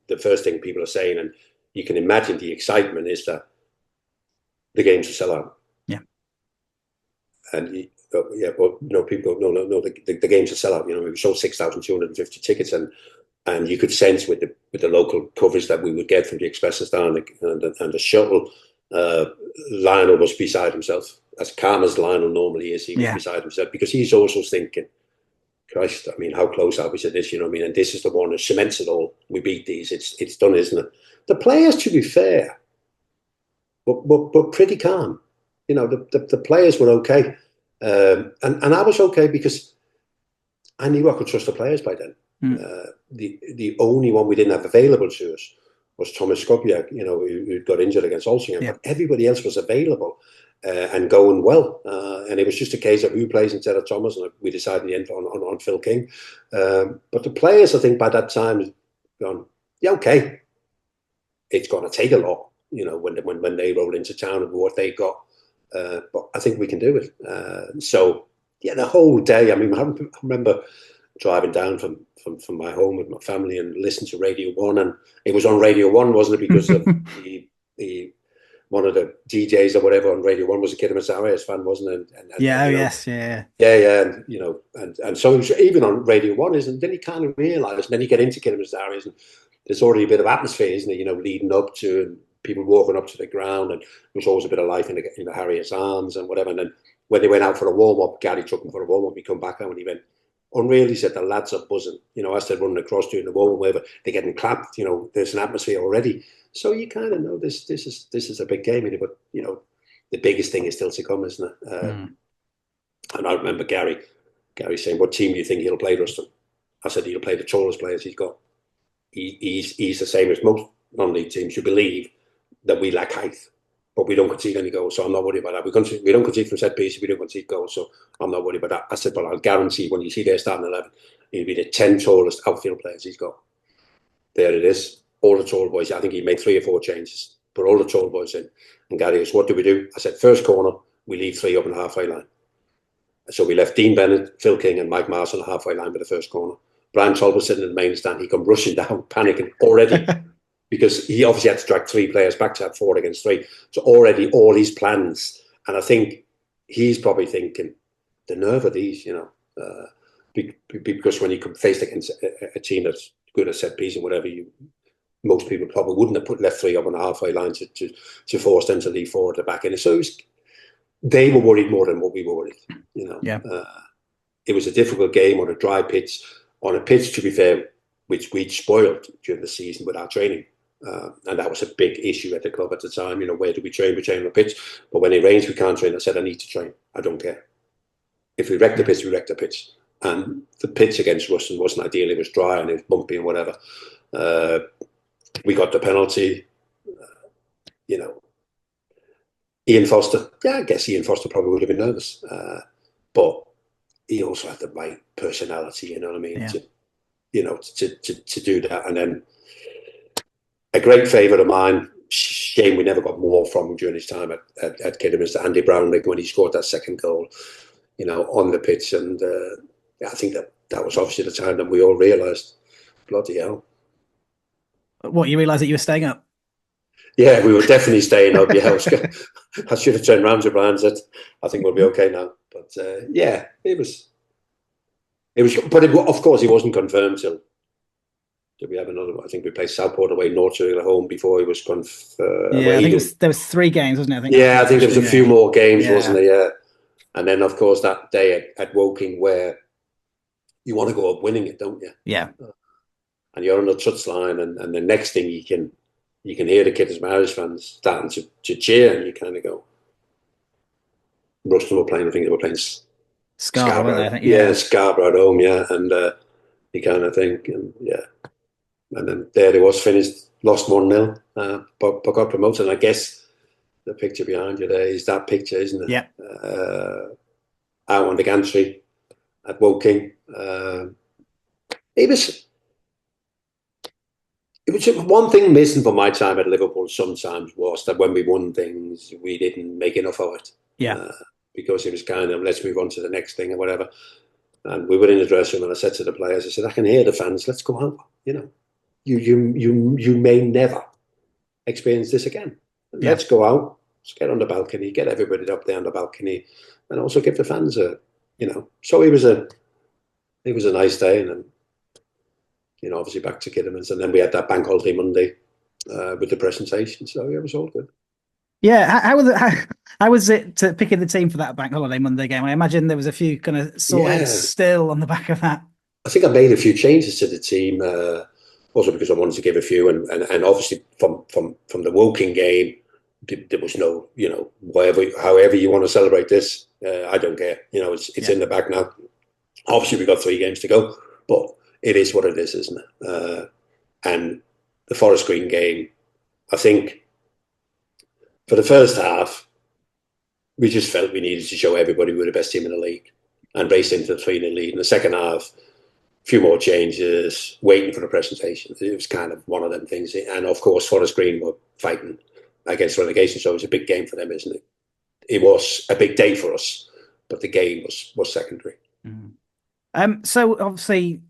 The first thing people are saying, and you can imagine the excitement, is that the game's a sellout. yeah, And yeah, but people no, the game's a sellout. We sold 6,250 tickets, and you could sense with the local coverage that we would get from the Express and Star and the shuttle. Lionel was beside himself, as calm as Lionel normally is. He was beside himself because he's also thinking, Christ, I mean, how close are we to this? And this is the one that cements it all. We beat these. It's done, isn't it? The players, to be fair, but pretty calm. The players were okay, and I was okay because I knew I could trust the players by then. The only one we didn't have available to us was Thomas Skopiak, who got injured against Altrincham. But everybody else was available and going well. And it was just a case of who plays instead of Thomas, and we decided in the end on Phil King. But the players, I think, by that time, gone, yeah, okay, it's going to take a lot, when they roll into town and what they got. But I think we can do it. So, yeah, the whole day, I mean, I remember driving down from my home with my family and listening to Radio 1, and it was on Radio 1, wasn't it? Because of the one of the DJs or whatever on Radio 1 was a Kidderminster Harriers fan, wasn't it? Yes, and so it was even on Radio 1, isn't it? Then you kind of realise, and then you get into Kidderminster Harriers, and there's already a bit of atmosphere, isn't it? Leading up to, and people walking up to the ground, and there's always a bit of life in the Harriers' arms and whatever. And then when they went out for a warm-up, Gary took them for a warm-up, he come back out and he went, unreal, he said, the lads are buzzing. As they're running across during the warm-up, whatever, they're getting clapped, there's an atmosphere already. So you kind of know this is a big game, but the biggest thing is still to come, isn't it? And I remember Gary saying, "What team do you think he'll play, Ruston?" I said, "He'll play the tallest players he's got. He's the same as most non-league teams. You believe that we lack height, but we don't concede any goals, so I'm not worried about that. We don't concede from set pieces, we don't concede goals, so I'm not worried about that." I said, "But I'll guarantee when you see their starting 11, he'll be the 10 tallest outfield players he's got." There it is. All the tall boys. I think he made 3 or 4 changes, put all the tall boys in. And Gary goes, "What do we do?" I said, "First corner, we leave 3 up in the halfway line." So we left Dean Bennett, Phil King, and Mike Mars on the halfway line with the first corner. Brian Toll was sitting in the main stand. He come rushing down, panicking already. Because he obviously had to drag 3 players back to have 4 against 3. So already all his plans, and I think he's probably thinking, the nerve of these, because when you come faced against a team that's good at set piece and whatever, most people probably wouldn't have left 3 up on the halfway line to force them to leave 4 at the back end. So they were worried more than what we were worried. It was a difficult game on a dry pitch, on a pitch, to be fair, which we'd spoiled during the season with our training. And that was a big issue at the club at the time. Where do we train? We train on the pitch. But when it rains, we can't train. I said, I need to train. I don't care. If we wreck the pitch, we wreck the pitch. And the pitch against Ruston wasn't ideal. It was dry and it was bumpy and whatever. We got the penalty. Ian Foster. Yeah, I guess Ian Foster probably would have been nervous. But he also had the right personality, you know what I mean? Yeah. To do that. And then a great favourite of mine, shame we never got more from him during his time at Kidderminster, Andy Brownlee, when he scored that second goal, on the pitch. And I think that was obviously the time that we all realised, bloody hell. What, you realised that you were staying up? Yeah, we were definitely staying up. Yeah, I should have turned round to Brian and said, I think we'll be okay now. But yeah, it was. But of course, it wasn't confirmed till. Did we have another one? I think we played Southport away, North at home before he was confirmed. Yeah, I think there was 3 games, wasn't it? I think there was a few more games, wasn't there? Yeah. And then, of course, that day at Woking where you want to go up winning it, don't you? Yeah. And you're on the touchline, and the next thing you can hear the Kidderminster Harriers fans starting to cheer, and you kind of go, Ruston were playing. I think they were playing Scarborough, weren't they? I Scarborough. think, Yeah, yeah. Scarborough at home. Yeah, and you kind of think, and yeah, and then there it was, finished, lost 1-0, but got promoted. And I guess the picture behind you there is that picture, isn't it? Yeah. Out on the gantry at Woking. It was one thing missing from my time at Liverpool sometimes was that when we won things, we didn't make enough of it. Yeah. Because it was kind of, let's move on to the next thing or whatever. And we were in the dressing room and I said to the players, I said, I can hear the fans, let's go out. You know, you may never experience this again. Let's go out, let's get on the balcony, get everybody up there on the balcony, and also give the fans a, you know. So it was a nice day, and then, you know, obviously back to Kidderminster, and then we had that bank holiday Monday with the presentation. So yeah, it was all good. Yeah, how was it to picking the team for that bank holiday Monday game? I imagine there was a few kind of sore heads still on the back of that. I think I made a few changes to the team, also because I wanted to give a few, and obviously from the Woking game, there was no, you know, however you want to celebrate this, I don't care. You know, it's in the back now. Obviously, we've got 3 games to go, but it is what it is, isn't it? And the Forest Green game, I think, for the first half, we just felt we needed to show everybody we were the best team in the league and race into the 3-0 lead. In the second half, a few more changes, waiting for the presentation. It was kind of one of them things. And of course, Forest Green were fighting against relegation, so it was a big game for them, isn't it? It was a big day for us, but the game was secondary. So obviously,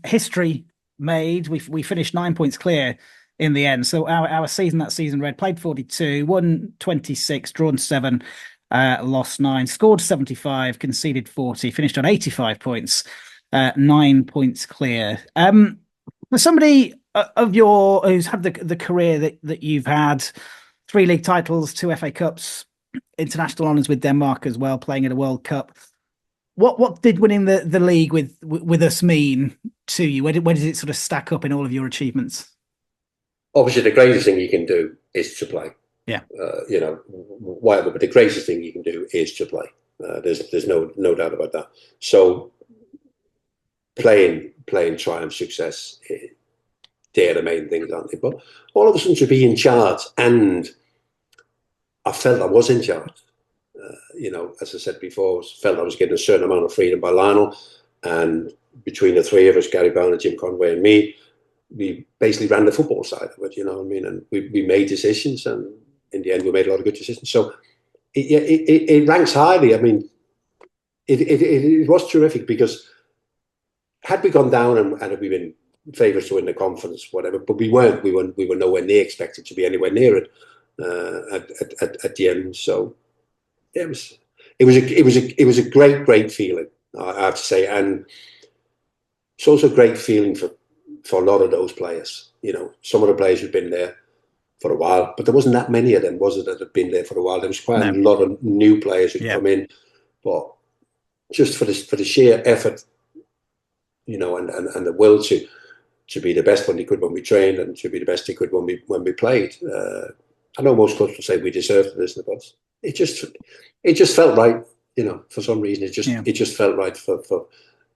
history made. We finished 9 points clear in the end. So our season that season read: played 42, won 26, drawn 7, lost 9, scored 75, conceded 40, finished on 85 points, 9 points clear. For somebody of who's had the career that you've had, 3 league titles, 2 FA Cups, international honours with Denmark as well, playing at a World Cup. What did winning the league with us mean to you? Where did it sort of stack up in all of your achievements? Obviously, the greatest thing you can do is to play. Yeah. You know, whatever, but the greatest thing you can do is to play. There's no doubt about that. So playing triumph, success, they're the main things, aren't they? But all of a sudden to be in charge, and I felt I was in charge. You know, as I said before, I felt I was getting a certain amount of freedom by Lionel, and between the 3 of us, Gary Barnett, Jim Conway and me, we basically ran the football side of it, you know what I mean? And we made decisions, and in the end we made a lot of good decisions. So it ranks highly. I mean, it was terrific, because had we gone down and had we been favourites to win the conference, whatever, but we weren't. We were nowhere near expected to be anywhere near it at the end. So yeah, it was a great feeling, I have to say, and it's also a great feeling for a lot of those players. You know, some of the players who've been there for a while, but there wasn't that many of them, was it, that had been there for a while? There was quite a lot of new players who'd come in, but just for the sheer effort, you know, and the will to be the best when they could when we trained, and to be the best they could when we played. I know most clubs will say we deserved this, but it just felt right, you know. For some reason, it just felt right for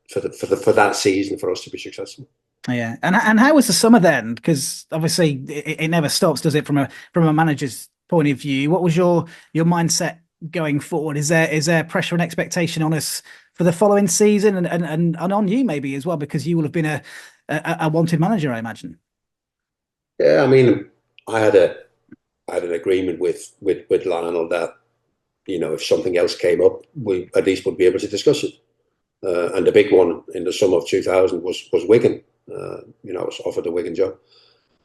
that season for us to be successful. Yeah, and how was the summer then? Because obviously it never stops, does it? From a manager's point of view, what was your mindset going forward? Is there pressure and expectation on us for the following season, and on you maybe as well, because you will have been a wanted manager, I imagine? Yeah, I mean, I had an agreement with Lionel that, you know, if something else came up, we at least would be able to discuss it. And the big one in the summer of 2000 was Wigan. You know, I was offered the Wigan job,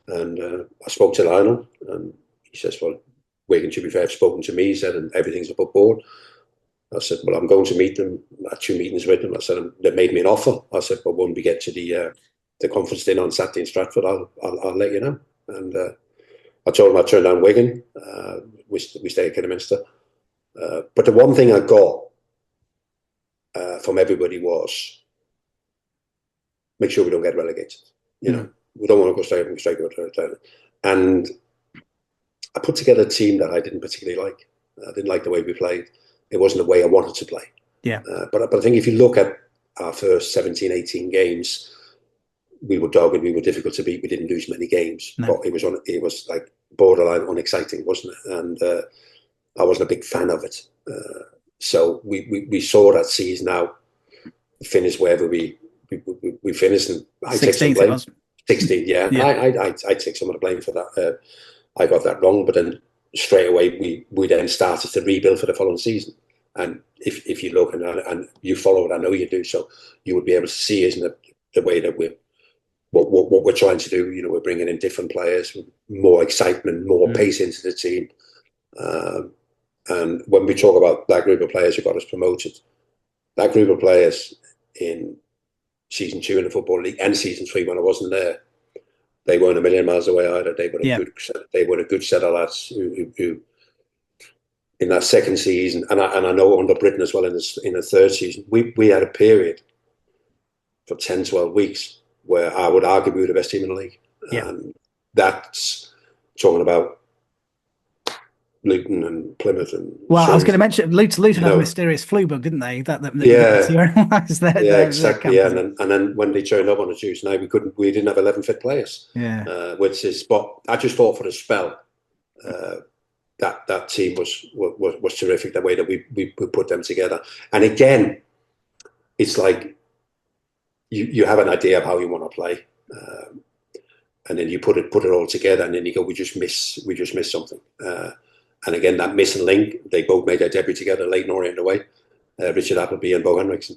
and I spoke to Lionel, and he says, "Well, Wigan, to be fair, have spoken to me," he said, "and everything's above board." I said, "Well, I'm going to meet them." I had 2 meetings with them. I said, "They made me an offer." I said, "But when we get to the conference dinner on Saturday in Stratford, I'll let you know." And I told him I turned down Wigan. We stay at Kidderminster. But the one thing I got from everybody was, make sure we don't get relegated. You know, we don't want to go straight down. And I put together a team that I didn't particularly like. I didn't like the way we played. It wasn't the way I wanted to play. Yeah. But I think if you look at our first 17, 18 games, we were dogged, we were difficult to beat. We didn't lose many games, No. but it was like borderline unexciting, wasn't it? And I wasn't a big fan of it. So we saw that season now finish wherever we finished, and I take some 16th it blame. was. 16, yeah. Yeah. I take some of the blame for that. I got that wrong, but then straight away we then started to rebuild for the following season. And if you look and you follow it, I know you do, so you would be able to see, isn't it, the way that what we're trying to do. You know, we're bringing in different players, more excitement, more pace into the team. And when we talk about that group of players who got us promoted, that group of players in season 2 in the Football League and season 3 when I wasn't there, they weren't a million miles away either. They were a good set of lads who in that second season, and I know under Britain as well in the third season, we had a period for 10, 12 weeks where I would argue we were the best team in the league. Yeah. And that's talking about Luton and Plymouth and. Well, I was going to mention Luton had a mysterious flu bug, didn't they? That exactly. Yeah, and then when they turned up on a Tuesday night, we didn't have 11 fit players. Yeah, but I just thought for a spell that team was terrific. The way that we put them together, and again, it's like you have an idea of how you want to play, and then you put it all together, and then you go, we just miss something. And again, that missing link, they both made their debut together, Leighton Orient away, Richard Appleby and Bo Henriksen.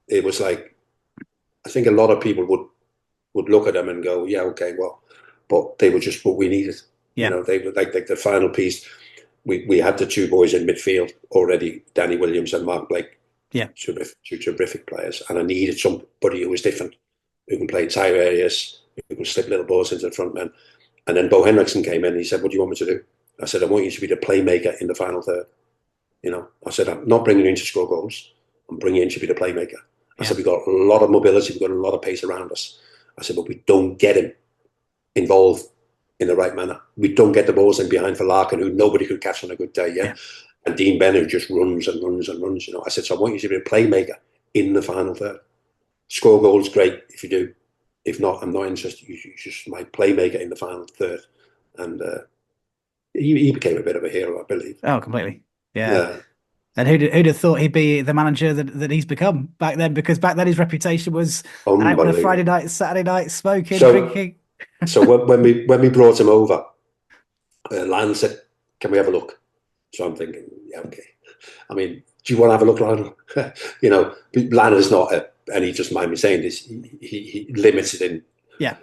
It was like, I think a lot of people would look at them and go, yeah, okay, well, but they were just what we needed. Yeah. You know, they were like the final piece. We had the two boys in midfield already, Danny Williams and Mark Blake. Yeah. Two terrific players. And I needed somebody who was different, who can play entire areas, who can slip little balls into the front men. And then Bo Henriksen came in and he said, what do you want me to do? I said, I want you to be the playmaker in the final third. You know, I said, I'm not bringing you in to score goals. I'm bringing you in to be the playmaker. I said, we've got a lot of mobility. We've got a lot of pace around us. I said, but we don't get him involved in the right manner. We don't get the balls in behind for Larkin, who nobody could catch on a good day. Yeah. And Dean Bennett, who just runs and runs and runs. You know, I said, so I want you to be a playmaker in the final third. Score goals, great if you do. If not, I'm not interested. You just my playmaker in the final third. And he became a bit of a hero, I believe. Oh, completely. Yeah. And who'd have thought he'd be the manager that he's become back then? Because back then his reputation was out on a Friday night, Saturday night, smoking, drinking. So when we brought him over, Lionel said, "Can we have a look?" So I'm thinking, yeah, okay. I mean, do you want to have a look, Lionel? You know, Lionel's not, and he just mind me saying this. He limited in. Yeah.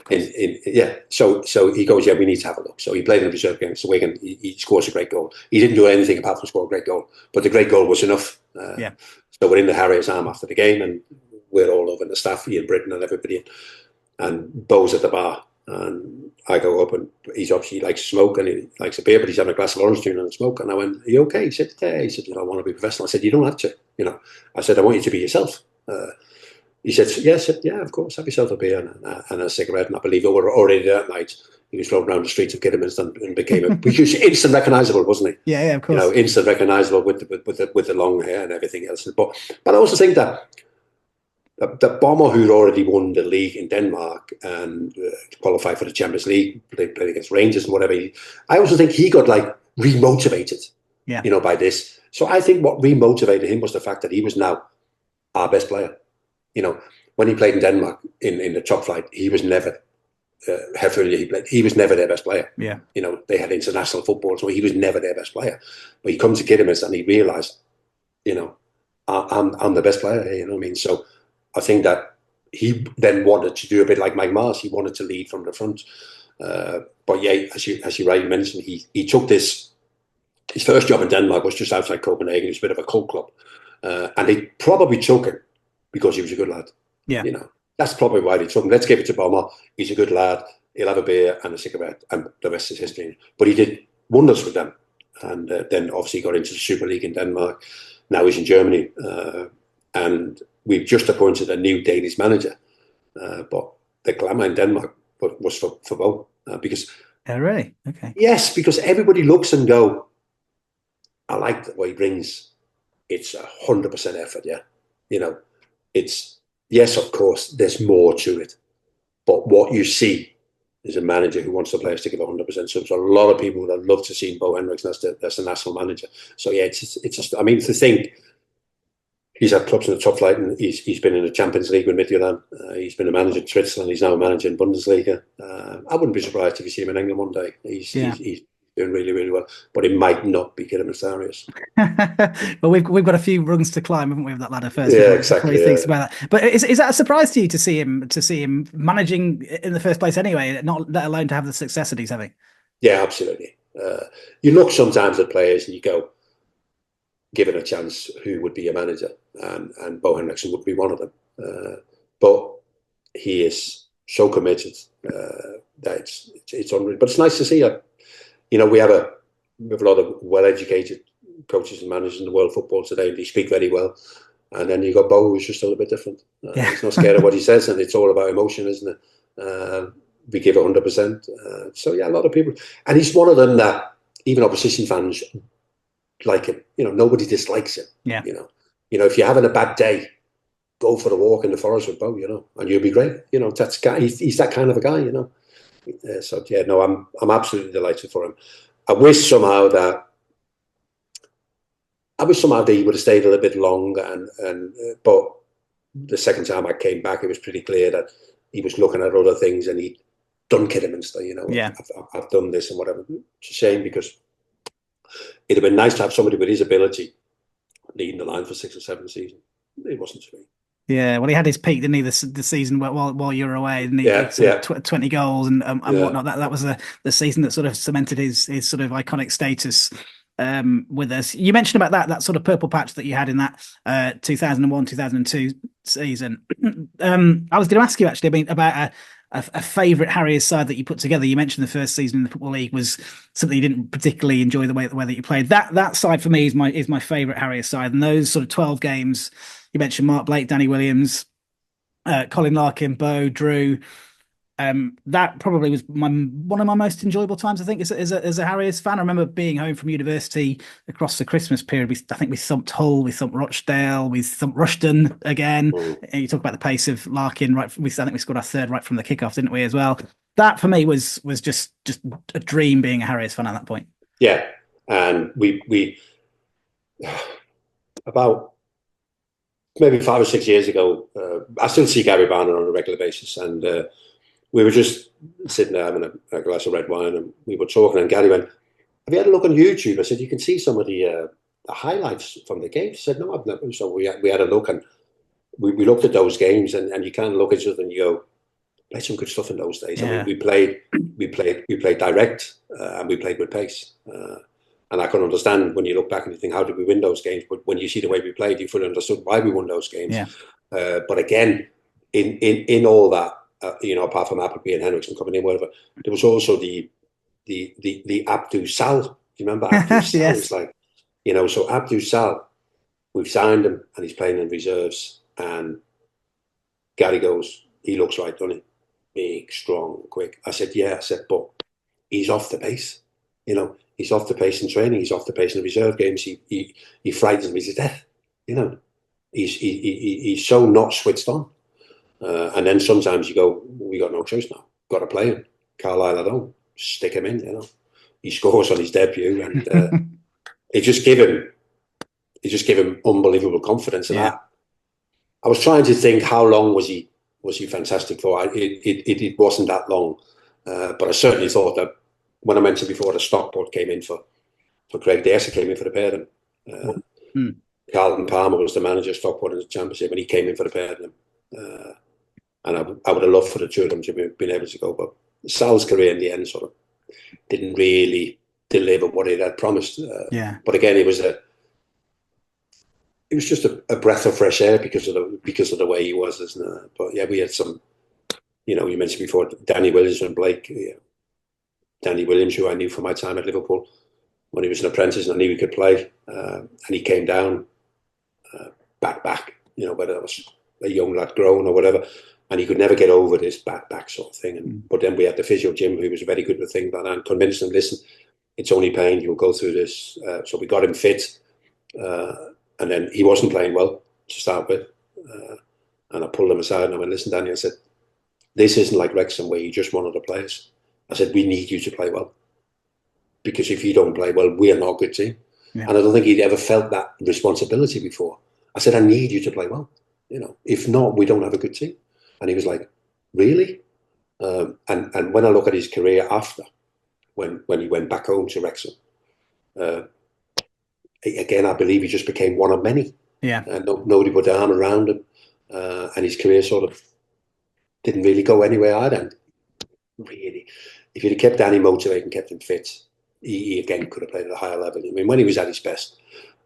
So he goes, yeah, we need to have a look. So he played in the reserve game against Wigan. He scores a great goal. He didn't do anything apart from score a great goal, but the great goal was enough. So we're in the Harriers arm after the game, and we're all over the staff, Ian Britton and everybody, and Bo's at the bar, and I go up, and he's obviously likes to smoke and he likes a beer, but he's having a glass of orange juice and a smoke. And I went, "Are you okay?" He said, "Yeah." He said, "You know, I want to be professional." I said, "You don't have to. You know," I said, "I want you to be yourself." He said, "Yeah." I said, "Yeah, of course. Have yourself a beer and a cigarette." And I believe we were already that night. He was floating around the streets of Kidderminster and became he was instant recognisable, wasn't he? Yeah, of course. You know, instant recognisable with the long hair and everything else. But I also think that the Bomber, who'd already won the league in Denmark and qualified for the Champions League, played against Rangers and whatever. I also think he got like remotivated, you know, by this. So I think what remotivated him was the fact that he was now our best player. You know, when he played in Denmark in the top flight, he was never he was never their best player. Yeah. You know, they had international football, so he was never their best player. But he comes to Kidderminster and he realised, you know, I'm the best player here, you know what I mean? So I think that he then wanted to do a bit like Mike Mars. He wanted to lead from the front. But yeah, as you rightly mentioned, he took this. His first job in Denmark was just outside Copenhagen. It was a bit of a cult club, and they probably took him because he was a good lad. Yeah, you know, that's probably why they took him. Let's give it to Bomber. He's a good lad. He'll have a beer and a cigarette, and the rest is history. But he did wonders with them, and then obviously got into the Super League in Denmark. Now he's in Germany, and we've just appointed a new Danish manager. But the glamour in Denmark was for Bo, because. Oh, really? Okay. Yes, because everybody looks and go, I like the way he brings it's 100% effort. Yeah, it's yes, of course, there's more to it, but what you see is a manager who wants the players to give 100%. So there's a lot of people that love to see Bo Henriksen as the national manager. So yeah, it's just, I mean, to think he's had clubs in the top flight, and he's been in the Champions League with Midtjylland. He's been a manager in Switzerland. He's now a manager in Bundesliga. I wouldn't be surprised if you see him in England one day. He's doing really, really well, but it might not be Kidderminster Harriers. Well, we've got a few rungs to climb, haven't we, with that ladder first? Yeah, exactly. Before he thinks about that. But is that a surprise to you to see him managing in the first place anyway, not let alone to have the success that he's having? Yeah, absolutely. You look sometimes at players and you go, given a chance, who would be a manager? And Bo Henriksen would be one of them. But he is so committed that it's unreal. But it's nice to see that. We have a lot of well-educated coaches and managers in the world of football today. They speak very well. And then you got Bo, who's just a little bit different. He's not scared of what he says, and it's all about emotion, isn't it? We give 100%. So yeah, a lot of people. And he's one of them that even opposition fans like him. Nobody dislikes him. Yeah. If you're having a bad day, go for a walk in the forest with Bo, and you'll be great. He's that kind of a guy, So yeah, no, I'm absolutely delighted for him. I wish somehow that he would have stayed a little bit longer, but the second time I came back, it was pretty clear that he was looking at other things, and he'd done Kidderminster. Yeah. I've done this and whatever. It's a shame, because it'd have been nice to have somebody with his ability leading the line for 6 or 7 seasons. It wasn't to me. Yeah, well, he had his peak, didn't he? The season while you were away, and he 20 goals and whatnot. That was the season that sort of cemented his sort of iconic status with us. You mentioned about that sort of purple patch that you had in that 2001-2002 season. I was going to ask you actually about a favourite Harriers side that you put together. You mentioned the first season in the Football League was something you didn't particularly enjoy the way that you played. That side for me is my favourite Harriers side, and those sort of 12 games. You mentioned Mark Blake, Danny Williams, Colin Larkin, Bo, Drew. That probably was one of my most enjoyable times, I think, as a Harriers fan. I remember being home from university across the Christmas period. I think we thumped Hull, we thumped Rochdale, we thumped Rushden again. And you talk about the pace of Larkin. I think we scored our third right from the kickoff, didn't we, as well? That for me was just a dream being a Harriers fan at that point. Yeah, and we about maybe 5 or 6 years ago, I still see Gary Barner on a regular basis, and we were just sitting there having a glass of red wine, and we were talking, and Gary went, "Have you had a look on YouTube?" I said, "You can see some of the highlights from the games." He said, "No, I've never." So we had a look, and we looked at those games, and you can't look at each other and you go, "Played some good stuff in those days." Yeah. I mean, we played direct, and we played with pace. And I can understand when you look back and you think, how did we win those games? But when you see the way we played, you fully understood why we won those games. Yeah. But again, in all that, apart from Appleby and Henriksen coming in, whatever, there was also the Abdou Sal. Do you remember Abdou Sal? Yes. It's like, so Abdou Sal, we've signed him and he's playing in reserves. And Gary goes, "He looks right, doesn't he? Big, strong, quick." I said, "Yeah." I said, "But he's off the pace. He's off the pace in training. He's off the pace in the reserve games. He frightens me to death. He's so not switched on. And then sometimes you go, we got no choice now. Got to play him. Carlisle at home. Stick him in. He scores on his debut, and it just gave him unbelievable confidence. And I was trying to think, how long was he fantastic for? It wasn't that long, but I certainly thought that. When I mentioned before, the Stockport came in for Craig Dacre, came in for the pair of them. Carlton Palmer was the manager of Stockport in the Championship, and he came in for the pair of them. And I would have loved for the two of them to have been able to go, but Sal's career in the end sort of didn't really deliver what it had promised. But again, it was just a breath of fresh air because of the way he was, isn't it? But yeah, we had some, you mentioned before, Danny Williams and Blake. Danny Williams, who I knew from my time at Liverpool when he was an apprentice, and I knew he could play. And he came down back, whether it was a young lad grown or whatever, and he could never get over this back sort of thing. But then we had the physio Jim, who was very good with things like that, and convinced him, "Listen, it's only pain, you'll go through this." So we got him fit. And then he wasn't playing well to start with. And I pulled him aside and I went, listen, Danny, I said, this isn't like Wrexham where you just one of the players. I said, we need you to play well. Because if you don't play well, we're not a good team. Yeah. And I don't think he'd ever felt that responsibility before. I said, I need you to play well. If not, we don't have a good team. And he was like, really? And when I look at his career after, when he went back home to Wrexham, again, I believe he just became one of many. Yeah. And nobody put their arm around him. And his career sort of didn't really go anywhere either. Really. If you'd have kept Danny motivated and kept him fit, he again could have played at a higher level. I mean, when he was at his best,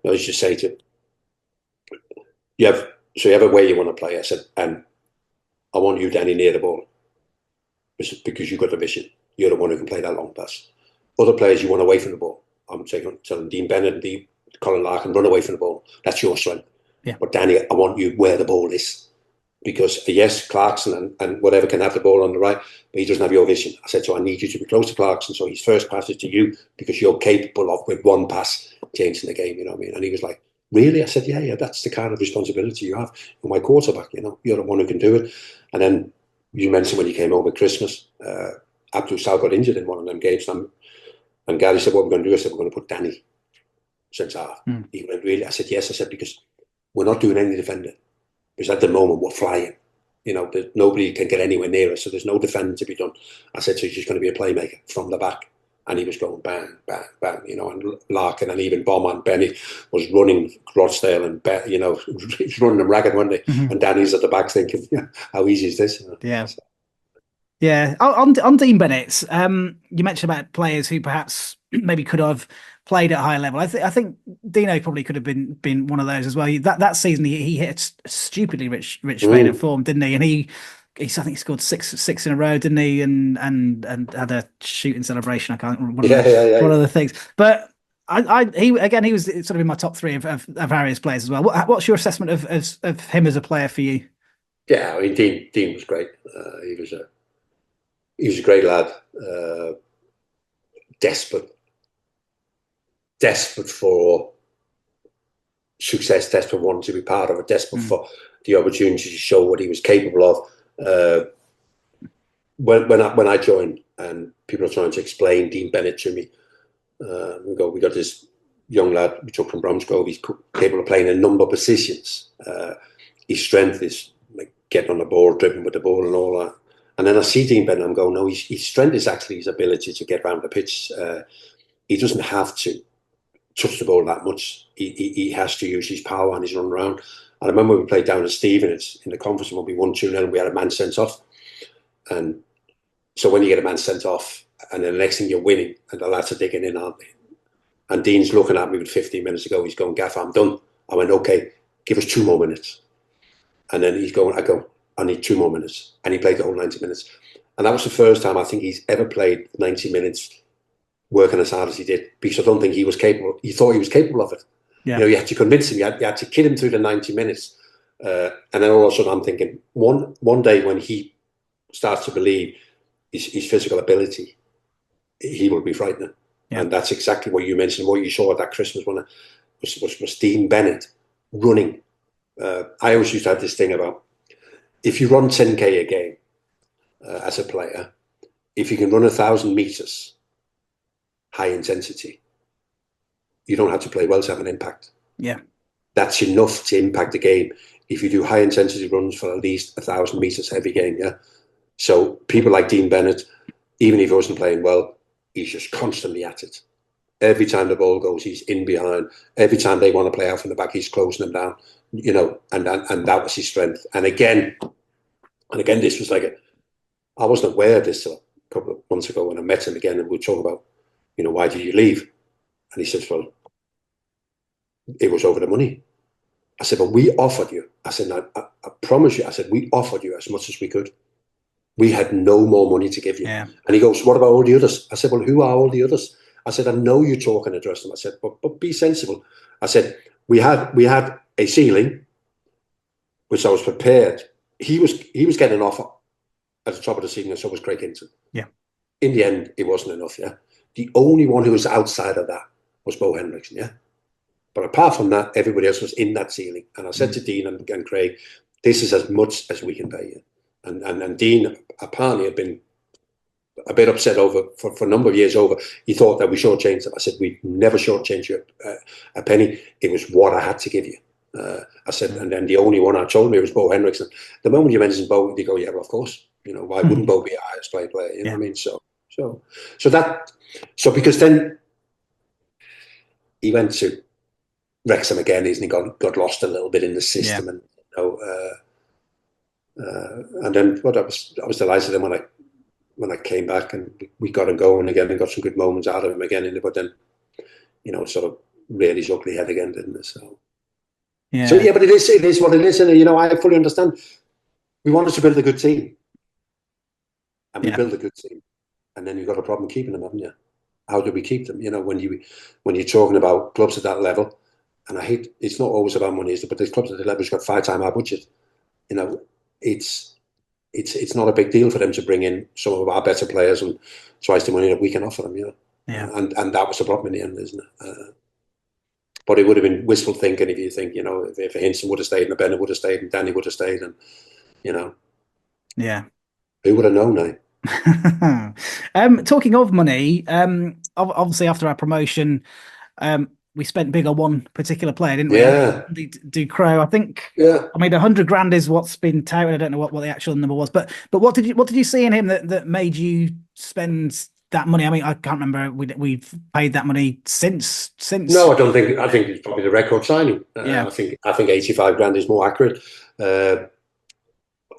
I was just say to him, you have a way you want to play. I said, and I want you, Danny, near the ball. Because you've got the vision. You're the one who can play that long pass. Other players, you want away from the ball. I'm telling Dean Bennett and Colin Larkin, run away from the ball. That's your strength. Yeah. But Danny, I want you where the ball is. Because yes, Clarkson and whatever can have the ball on the right, but he doesn't have your vision. I said, so I need you to be close to Clarkson. So his first pass is to you because you're capable of, with one pass, changing the game. You know what I mean? And he was like, really? I said, yeah, that's the kind of responsibility you have. You're my quarterback, you're the one who can do it. And then you mentioned when you came home at Christmas, Abdul Sal got injured in one of them games. And Gary said, what we're going to do? I said, we're going to put Danny centre half. He went, really? I said, yes. I said, because we're not doing any defending. Because at the moment, we're flying. Nobody can get anywhere near us, so there's no defending to be done. I said, so he's just going to be a playmaker from the back. And he was going bang, bang, bang, and Larkin and even Bomber and Benny was running Rochdale and, he's running them ragged, weren't they? Mm-hmm. And Danny's at the back thinking, how easy is this? Yeah. So. Yeah. On Dean Bennett, you mentioned about players who perhaps maybe could have played at a high level. I think Dino probably could have been one of those as well. That season he hit a stupidly rich vein of form, didn't he? And he I think he scored six in a row, didn't he? And had a shooting celebration. I can't remember one of the things. But he was sort of in my top three of Harriers players as well. What's your assessment of him as a player for you? Yeah, I mean Dean was great. He was a great lad. Desperate for success, desperate wanting to be part of it, desperate for the opportunity to show what he was capable of. When I joined and people are trying to explain Dean Bennett to me, we got this young lad we took from Bromsgrove. He's capable of playing a number of positions. His strength is like getting on the ball, dribbling with the ball and all that. And then I see Dean Bennett, I'm going, no, his strength is actually his ability to get around the pitch. He doesn't have to touch the ball that much. He has to use his power and his run around. And I remember we played down at Stevenage in the conference when we won 2-0 and we had a man sent off. And so when you get a man sent off and then the next thing you're winning and the lads are digging in, aren't they? And Dean's looking at me with 15 minutes ago. He's going, Gaff, I'm done. I went, okay, give us 2 more minutes. And then he's going, I go, I need 2 more minutes. And he played the whole 90 minutes. And that was the first time I think he's ever played 90 minutes working as hard as he did, because I don't think he was capable. He thought he was capable of it. Yeah. You had to convince him. You had to kid him through the 90 minutes. And then all of a sudden I'm thinking, one day when he starts to believe his physical ability, he will be frightening. Yeah. And that's exactly what you mentioned, what you saw at that Christmas when was Dean Bennett running. I always used to have this thing about, if you run 10K a game as a player, if you can run 1,000 meters, high intensity, you don't have to play well to have an impact. Yeah. That's enough to impact the game if you do high intensity runs for at least 1,000 meters every game. Yeah. So people like Dean Bennett, even if he wasn't playing well, he's just constantly at it. Every time the ball goes, he's in behind. Every time they want to play out from the back, he's closing them down. And that was his strength. And again, this was like I wasn't aware of this till a couple of months ago when I met him again, and we were talking about, why did you leave? And he says, well, it was over the money. I said, but we offered you. I said, I promise you. I said, we offered you as much as we could. We had no more money to give you. Yeah. And he goes, what about all the others? I said, well, who are all the others? I said, I know you're talking to address them. I said, but be sensible. I said, we had a ceiling, which I was prepared. He was getting an offer at the top of the ceiling, and so was Craig Hinton. Yeah. In the end, it wasn't enough. Yeah. The only one who was outside of that was Bo Henriksen. Yeah. But apart from that, everybody else was in that ceiling. And I said to Dean and Craig, this is as much as we can pay you. And Dean apparently had been a bit upset over for a number of years over. He thought that we shortchanged him. I said, we never shortchanged you a penny. It was what I had to give you. I said, and then the only one I told me was Bo Henriksen. The moment you mentioned Bo, they go, yeah, well, of course. You know, why wouldn't Bo be our highest paid player? You know what I mean? So because then he went to Wrexham again, and he got lost a little bit in the system, and and then I was delighted then when I came back and we got him going again and got some good moments out of him again. But then, you know, sort of reared his ugly head again, didn't it? So yeah, but it is what it is, and you know, I fully understand. We wanted to build a good team, and we built a good team, and then you've got a problem keeping them, haven't you? How do we keep them? You know, when you're talking about clubs at that level, and I hate, it's not always about money, is it? But there's clubs at the level who's got 5 times our budget. You know, it's not a big deal for them to bring in some of our better players and twice the money that we can offer them. You know, and that was the problem in the end, isn't it? But it would have been wishful thinking if you think, you know, if Hinson would have stayed and Bennett would have stayed and Danny would have stayed, and you know, who would have known now? Talking of money, obviously after our promotion, we spent big on one particular player, didn't we? Yeah. Ducrot, I think. Yeah. I mean, 100 grand is what's been touted. I don't know what the actual number was, but what did you see in him that made you spend that money? I mean, I can't remember we've paid that money since. No, I don't think. I think it's probably the record signing. I think 85 grand is more accurate.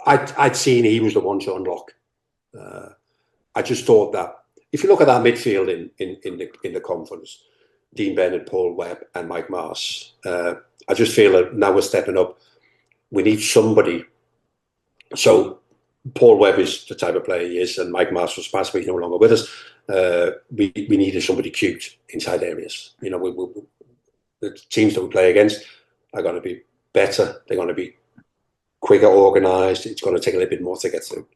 I'd seen he was the one to unlock. I just thought that if you look at that midfield in the conference, Dean Bennett, Paul Webb, and Mike Marsh, I just feel that now we're stepping up. We need somebody. So Paul Webb is the type of player he is, and Mike Marsh was passed, but he's no longer with us. We needed somebody cute inside areas. You know, the teams that we play against are going to be better. They're going to be quicker organised. It's going to take a little bit more to get through.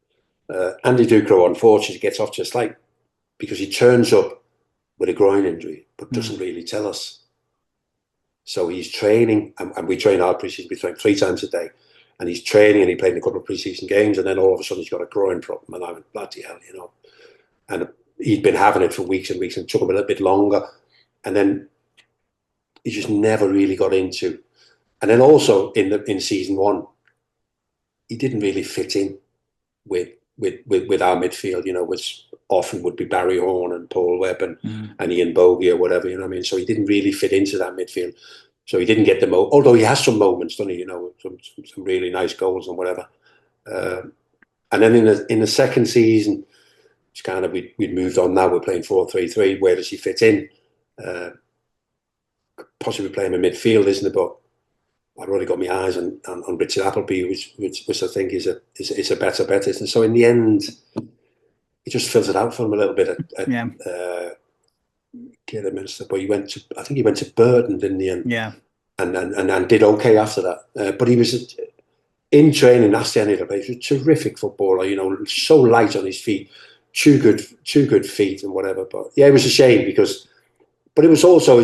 Andy Ducrot, unfortunately, gets off just like because he turns up with a groin injury, but doesn't really tell us. So he's training, and we train our pre-season. We train 3 times a day, and he's training, and he played in a couple of pre-season games, and then all of a sudden he's got a groin problem, and I went, bloody hell, you know. And he'd been having it for weeks and weeks, and it took him a little bit longer, and then he just never really got into. And then also in season 1, he didn't really fit in with our midfield, you know, which often would be Barry Horn and Paul Webb and Ian Bogey or whatever, you know what I mean? So he didn't really fit into that midfield. So he didn't get the although he has some moments, doesn't he? You know, some really nice goals and whatever. And then in the second season, it's kind of we'd moved on now. We're playing 4-3-3. Where does he fit in? Possibly playing in midfield, isn't it? But I've already got my eyes on Richard Appleby, which I think is a better bet. And so in the end, he just fills it out for him a little bit at Kidderminster. But I think he went to Burton, didn't he? And did okay after that. But he was in training. That's the end of the play. He was a terrific footballer. You know, so light on his feet, too good feet and whatever. But yeah, it was a shame but it was also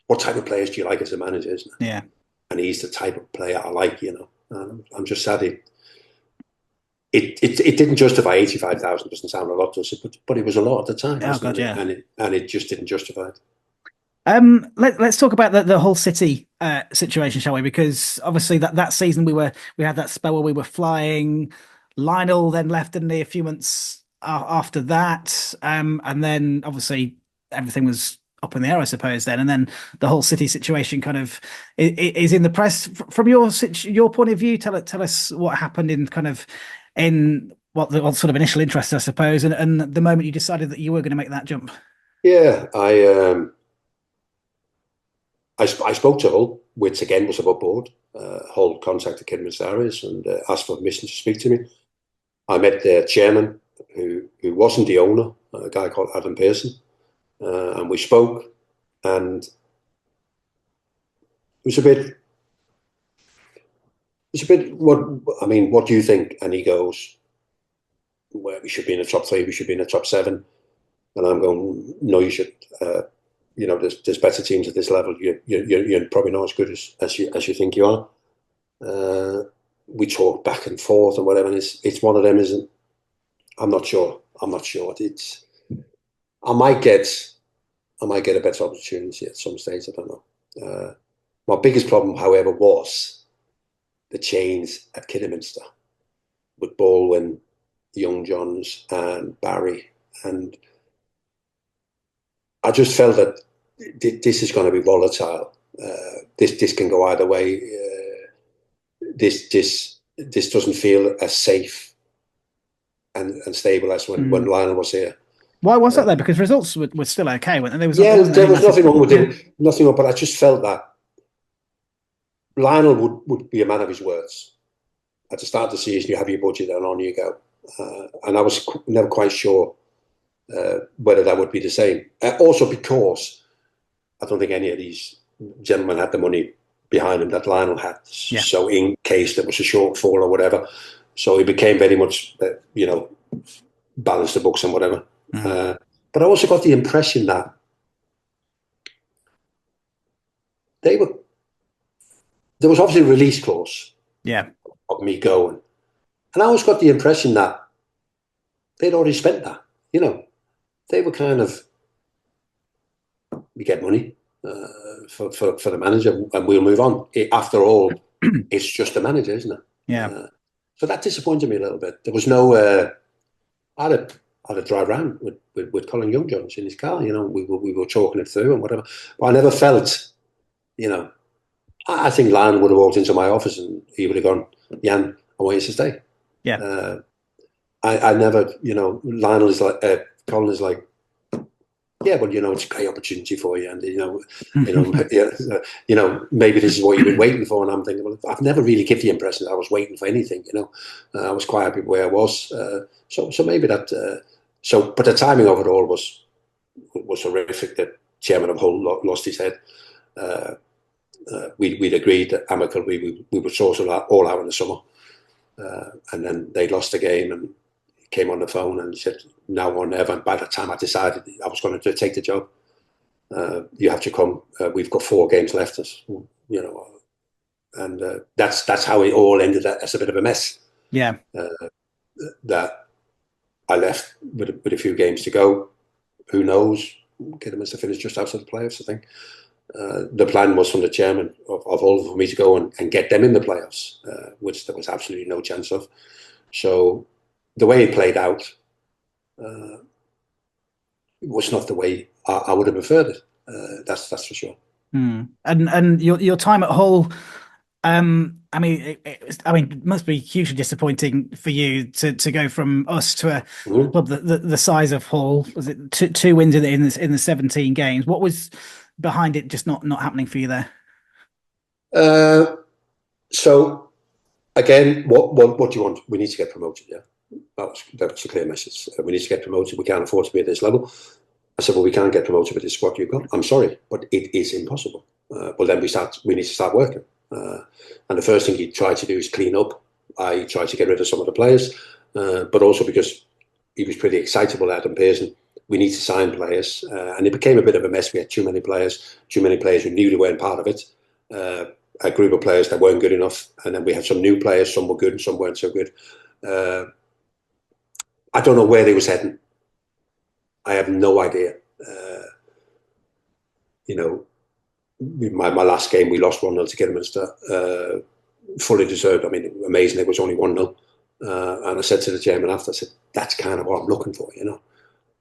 what type of players do you like as a manager, isn't it? Yeah. And he's the type of player I like, you know. I'm just sad it didn't justify 85,000. Doesn't sound a lot to us, but it was a lot at the time. Oh God, yeah. And it just didn't justify it. Let's talk about the whole City situation, shall we? Because obviously that season we had that spell where we were flying. Lionel then left, didn't he, a few months after that, and then obviously everything was up in the air, I suppose, then, and then the whole City situation kind of is in the press. From your point of view, tell us what happened in what sort of initial interest, I suppose, and the moment you decided that you were going to make that jump. Yeah, I spoke to Hull, which again was above board. Hull contacted Kidderminster Harriers and asked for permission to speak to me. I met their chairman, who wasn't the owner, a guy called Adam Pearson. And we spoke, and it was a bit. What do you think? And he goes, well, we should be in the top 3. We should be in the top 7. And I'm going, no, you should. there's better teams at this level. You're probably not as good as you think you are. We talk back and forth and whatever, and it's one of them, isn't? I'm not sure. It's I might get a better opportunity at some stage. I don't know. My biggest problem, however, was the chains at Kidderminster with Baldwin, Young Johns, and Barry, and I just felt that this is going to be volatile. This can go either way. This doesn't feel as safe and stable as when Lionel was here. Why was that though? Because results were still okay, weren't they? There was nothing wrong with it. Nothing wrong, but I just felt that Lionel would be a man of his words. At the start of the season, you have your budget and on you go. And I was never quite sure whether that would be the same. Also because I don't think any of these gentlemen had the money behind them that Lionel had. Yeah. So in case there was a shortfall or whatever. So it became very much, balance the books and whatever. But I also got the impression that there was obviously a release clause of me going. And I always got the impression that they'd already spent that. They were kind of, we get money for the manager and we'll move on. After all, it's just the manager, isn't it? Yeah. So that disappointed me a little bit. There was no, I had a drive around with Colin Young Jones in his car. We were talking it through and whatever. But I never felt, I think Lionel would have walked into my office and he would have gone, Jan, I want you to stay. Yeah. I never, Lionel is like, Colin is like, yeah, but it's a great opportunity for you, and maybe this is what you've been waiting for. And I'm thinking, well, I've never really given the impression that I was waiting for anything. I was quite happy where I was. So maybe that. But the timing of it all was horrific. The chairman of Hull lost his head. We'd agreed that amicably we would sort it all out in the summer, and then they lost the game and came on the phone and said, now or never. And by the time I decided I was going to take the job, you have to come. We've got 4 games left, and that's how it all ended as a bit of a mess. Yeah. That I left with a few games to go. Who knows? Kidderminster finished just outside the playoffs, I think. The plan was from the chairman of Hull for me to go and get them in the playoffs, which there was absolutely no chance of. So the way it played out was not the way I would have preferred it. That's for sure. And your time at Hull, it must be hugely disappointing for you to go from us to a club the size of Hull. Was it two wins in the 17 games? What was behind it just not happening for you there? So again, what do you want? We need to get promoted. Yeah. That was a clear message. We need to get promoted. We can't afford to be at this level. I said, well, we can't get promoted with this squad you've got. I'm sorry, but it is impossible. Well, then we need to start working. And the first thing he tried to do is clean up. I tried to get rid of some of the players, but also because he was pretty excitable, Adam Pearson. We need to sign players. And it became a bit of a mess. We had too many players who knew they weren't part of it. A group of players that weren't good enough. And then we had some new players. Some were good and some weren't so good. I don't know where they was heading. I have no idea. My last game, we lost 1-0 to Kidderminster. Fully deserved. I mean, amazing. It was only 1-0. And I said to the chairman after, I said, that's kind of what I'm looking for,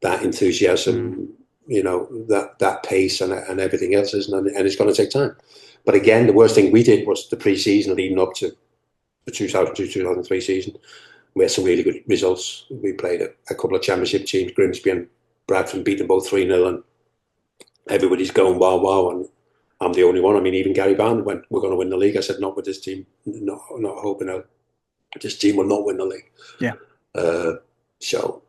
that enthusiasm, that pace and everything else, and it's going to take time. But again, the worst thing we did was the pre-season leading up to the 2002-2003 season. We had some really good results. We played a couple of championship teams, Grimsby and Bradford, beat them both 3-0, and everybody's going wow, and I'm the only one. I mean, even Gary Barnes went, we're going to win the league. I said, not with this team. Not hoping out. This team will not win the league. Yeah. So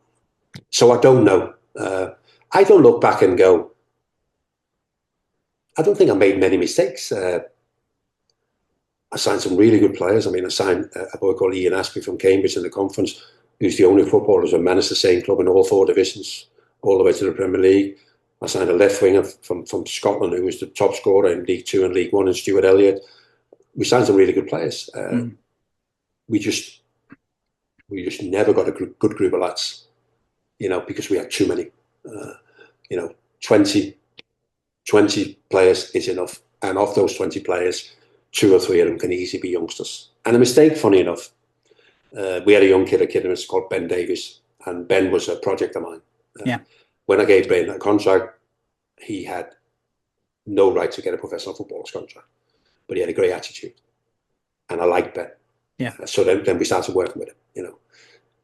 I don't know. I don't look back and go, I don't think I made many mistakes. I signed some really good players. I mean, I signed a boy called Ian Aspie from Cambridge in the conference, who's the only footballer who managed the same club in all 4 divisions, all the way to the Premier League. I signed a left winger from Scotland who was the top scorer in League Two and League One, and Stuart Elliott. We signed some really good players. We just never got a good group of lads, because we had too many. 20 players is enough. And of those 20 players, 2 or 3 of them can easily be youngsters. And a mistake, funny enough, we had a young kid at Kidderminster called Ben Davies, and Ben was a project of mine. When I gave Ben a contract, he had no right to get a professional footballer's contract, but he had a great attitude. And I liked Ben. So then we started working with him,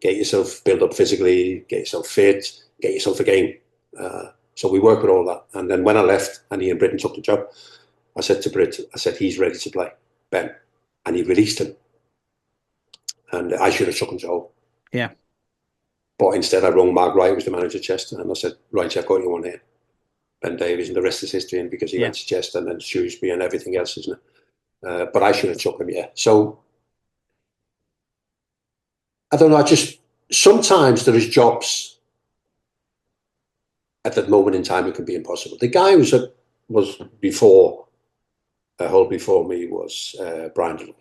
get yourself built up physically, get yourself fit, get yourself a game. So we worked with all that. And then when I left and Ian Britton took the job, I said to Britt, he's ready to play, Ben. And he released him. And I should have took him to home. But instead I rung Mark Wright, who was the manager of Chester, and I said, right, I've got you on here. Ben Davies, and the rest is history, and because he went to Chester and then Shrewsbury and everything else, isn't it? But I should have took him, So, I don't know, sometimes there is jobs at that moment in time it can be impossible. The guy who was before me was Brian Dillon.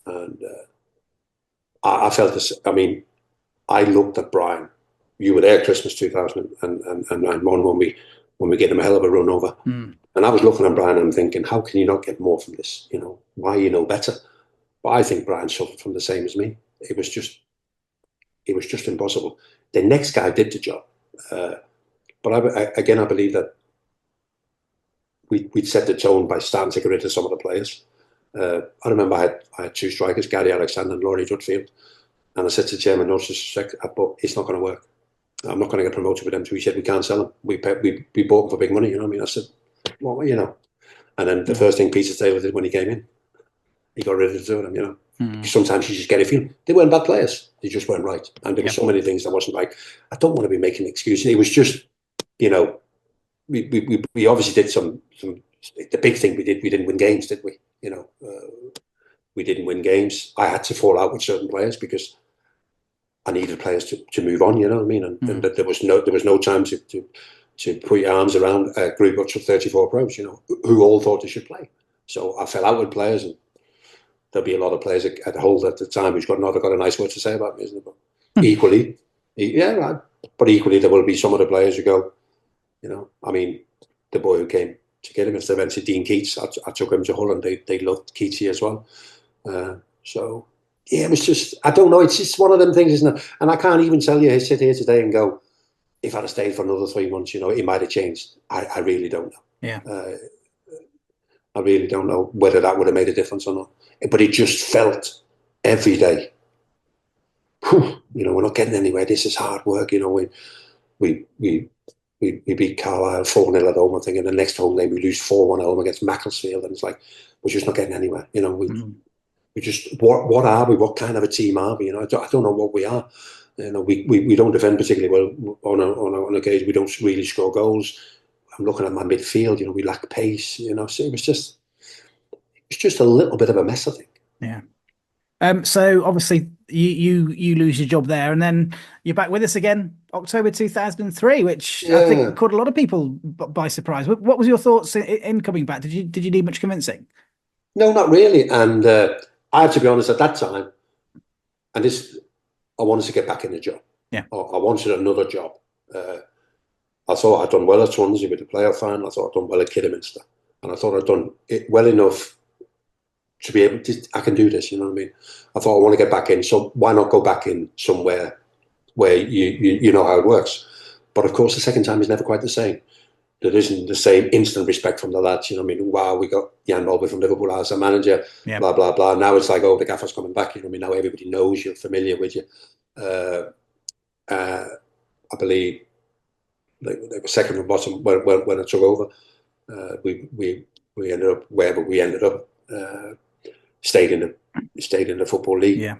And I felt this, I looked at Brian. You were there Christmas 2001 when we gave him a hell of a run over. And I was looking at Brian and I'm thinking, how can you not get more from this? Why you know better? But I think Brian suffered from the same as me. It was just impossible. The next guy did the job. But I believe that we'd set the tone by starting to get rid of some of the players. I remember I had 2 strikers, Gary Alexander and Laurie Dudfield. And I said to the chairman, no disrespect, but it's not going to work. I'm not going to get promoted with them. So he said, we can't sell them. We bought them for big money, I said, well, And then the first thing Peter Taylor did when he came in, he got rid of the 2 of them, Sometimes you just get a feeling. They weren't bad players. They just weren't right. And there were so many things that wasn't right. I don't want to be making excuses. It was just, we obviously did some, the big thing we didn't win games, did we? We didn't win games. I had to fall out with certain players because I needed players to move on, And there was no time to put your arms around a group of 34 pros, who all thought they should play. So I fell out with players, and there'll be a lot of players at Hull at the time who's got a nice word to say about me, isn't it? But equally, right. But equally, there will be some of the players who go, the boy who came to get him, instead of eventually Dean Keats, I took him to Hull, and they loved Keatsy as well. So. Yeah, it was just, I don't know, it's just one of them things, isn't it? And I can't even tell you, I sit here today and go, if I'd have stayed for another 3 months, it might have changed. I really don't know. I really don't know whether that would have made a difference or not. But it just felt every day, we're not getting anywhere. This is hard work. We beat Carlisle 4-0 at home, I think, and the next home game we lose 4-1 at home against Macclesfield, and it's like, we're just not getting anywhere. We just, what are we? What kind of a team are we? I don't know what we are. We don't defend particularly well on occasion. We don't really score goals. I'm looking at my midfield. We lack pace. So it was just a little bit of a mess, I think. Yeah. So obviously you lose your job there, and then you're back with us again, October 2003, which I think caught a lot of people by surprise. What was your thoughts in coming back? Did you need much convincing? No, not really. And I have to be honest, at that time, and I wanted to get back in the job. I wanted another job. I thought I'd done well at Swansea with the playoff final. I thought I'd done well at Kidderminster. And I thought I'd done it well enough to be able to, I can do this, I thought I want to get back in, so why not go back in somewhere where you know how it works? But of course, the second time is never quite the same. There isn't the same instant respect from the lads, wow, we got Jan Molby from Liverpool as a manager, blah, blah, blah. Now it's like, oh, the gaffer's coming back, now everybody knows you're familiar with you. I believe they were second from bottom when I took over. We ended up wherever we ended up. Stayed in the Football League.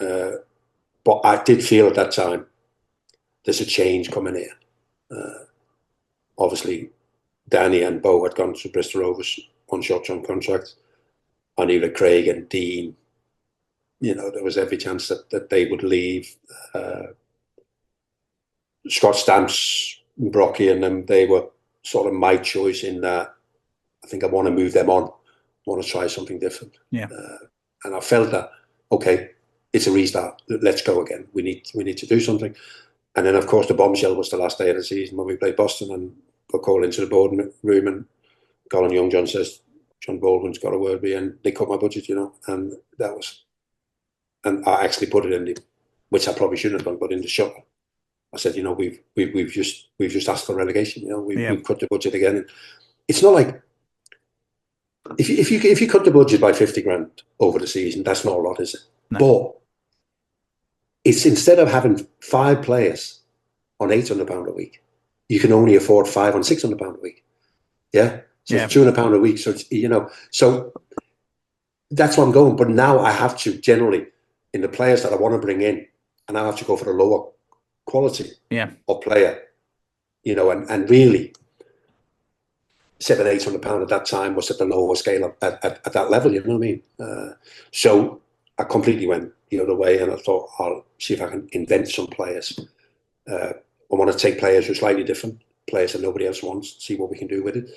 But I did feel at that time there's a change coming here. Obviously, Danny and Bo had gone to Bristol Rovers on short-term contracts. I knew that Craig and Dean, there was every chance that they would leave. Scott Stamps Brocky and them, they were sort of my choice in that I think I want to move them on. I want to try something different. Yeah. And I felt that, okay, it's a restart. Let's go again. We need to do something. And then, of course, the bombshell was the last day of the season when we played Boston and got called into the board room and Colin Youngjohn says, John Baldwin's got a word with me, and they cut my budget, and that was, and I actually put it in the, which I probably shouldn't have done, but in the shot. I said, we've just asked for relegation. We've cut the budget again. And it's not like if you cut the budget by 50 grand over the season, that's not a lot, is it? No. But it's instead of having 5 players on £800 a week, you can only afford 5 on £600 a week. Yeah. So it's £200 a week. So it's, so that's where I'm going. But now I have to generally, in the players that I want to bring in, and I have to go for the lower quality of player, and really £700-800 at that time was at the lower scale at that level, you know what I mean? So I completely went the other way, and I thought, I'll see if I can invent some players. I want to take players who are slightly different, players that nobody else wants, see what we can do with it.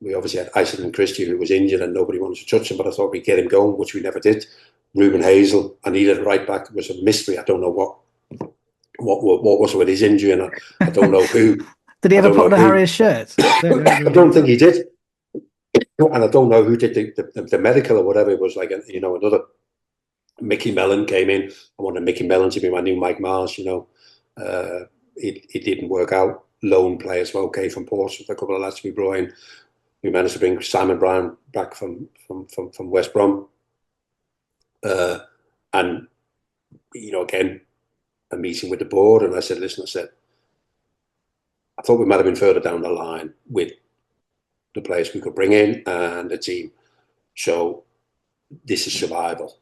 We obviously had Iceland Christie, who was injured and nobody wanted to touch him, but I thought we'd get him going, which we never did. Ruben Hazel, I needed a right back. It was a mystery. I don't know what was with his injury, and I don't know who. Did he ever put on a Harriers shirt? I don't think he did. And I don't know who did the medical or whatever. It was like, another Mickey Mellon came in. I wanted Mickey Mellon to be my new Mike Mars, It didn't work out. Loan players were okay from Portsmouth. A couple of lads we brought in. We managed to bring Simon Brown back from West Brom. And, again, a meeting with the board. And I said, listen, I thought we might have been further down the line with the players we could bring in and the team. So this is survival.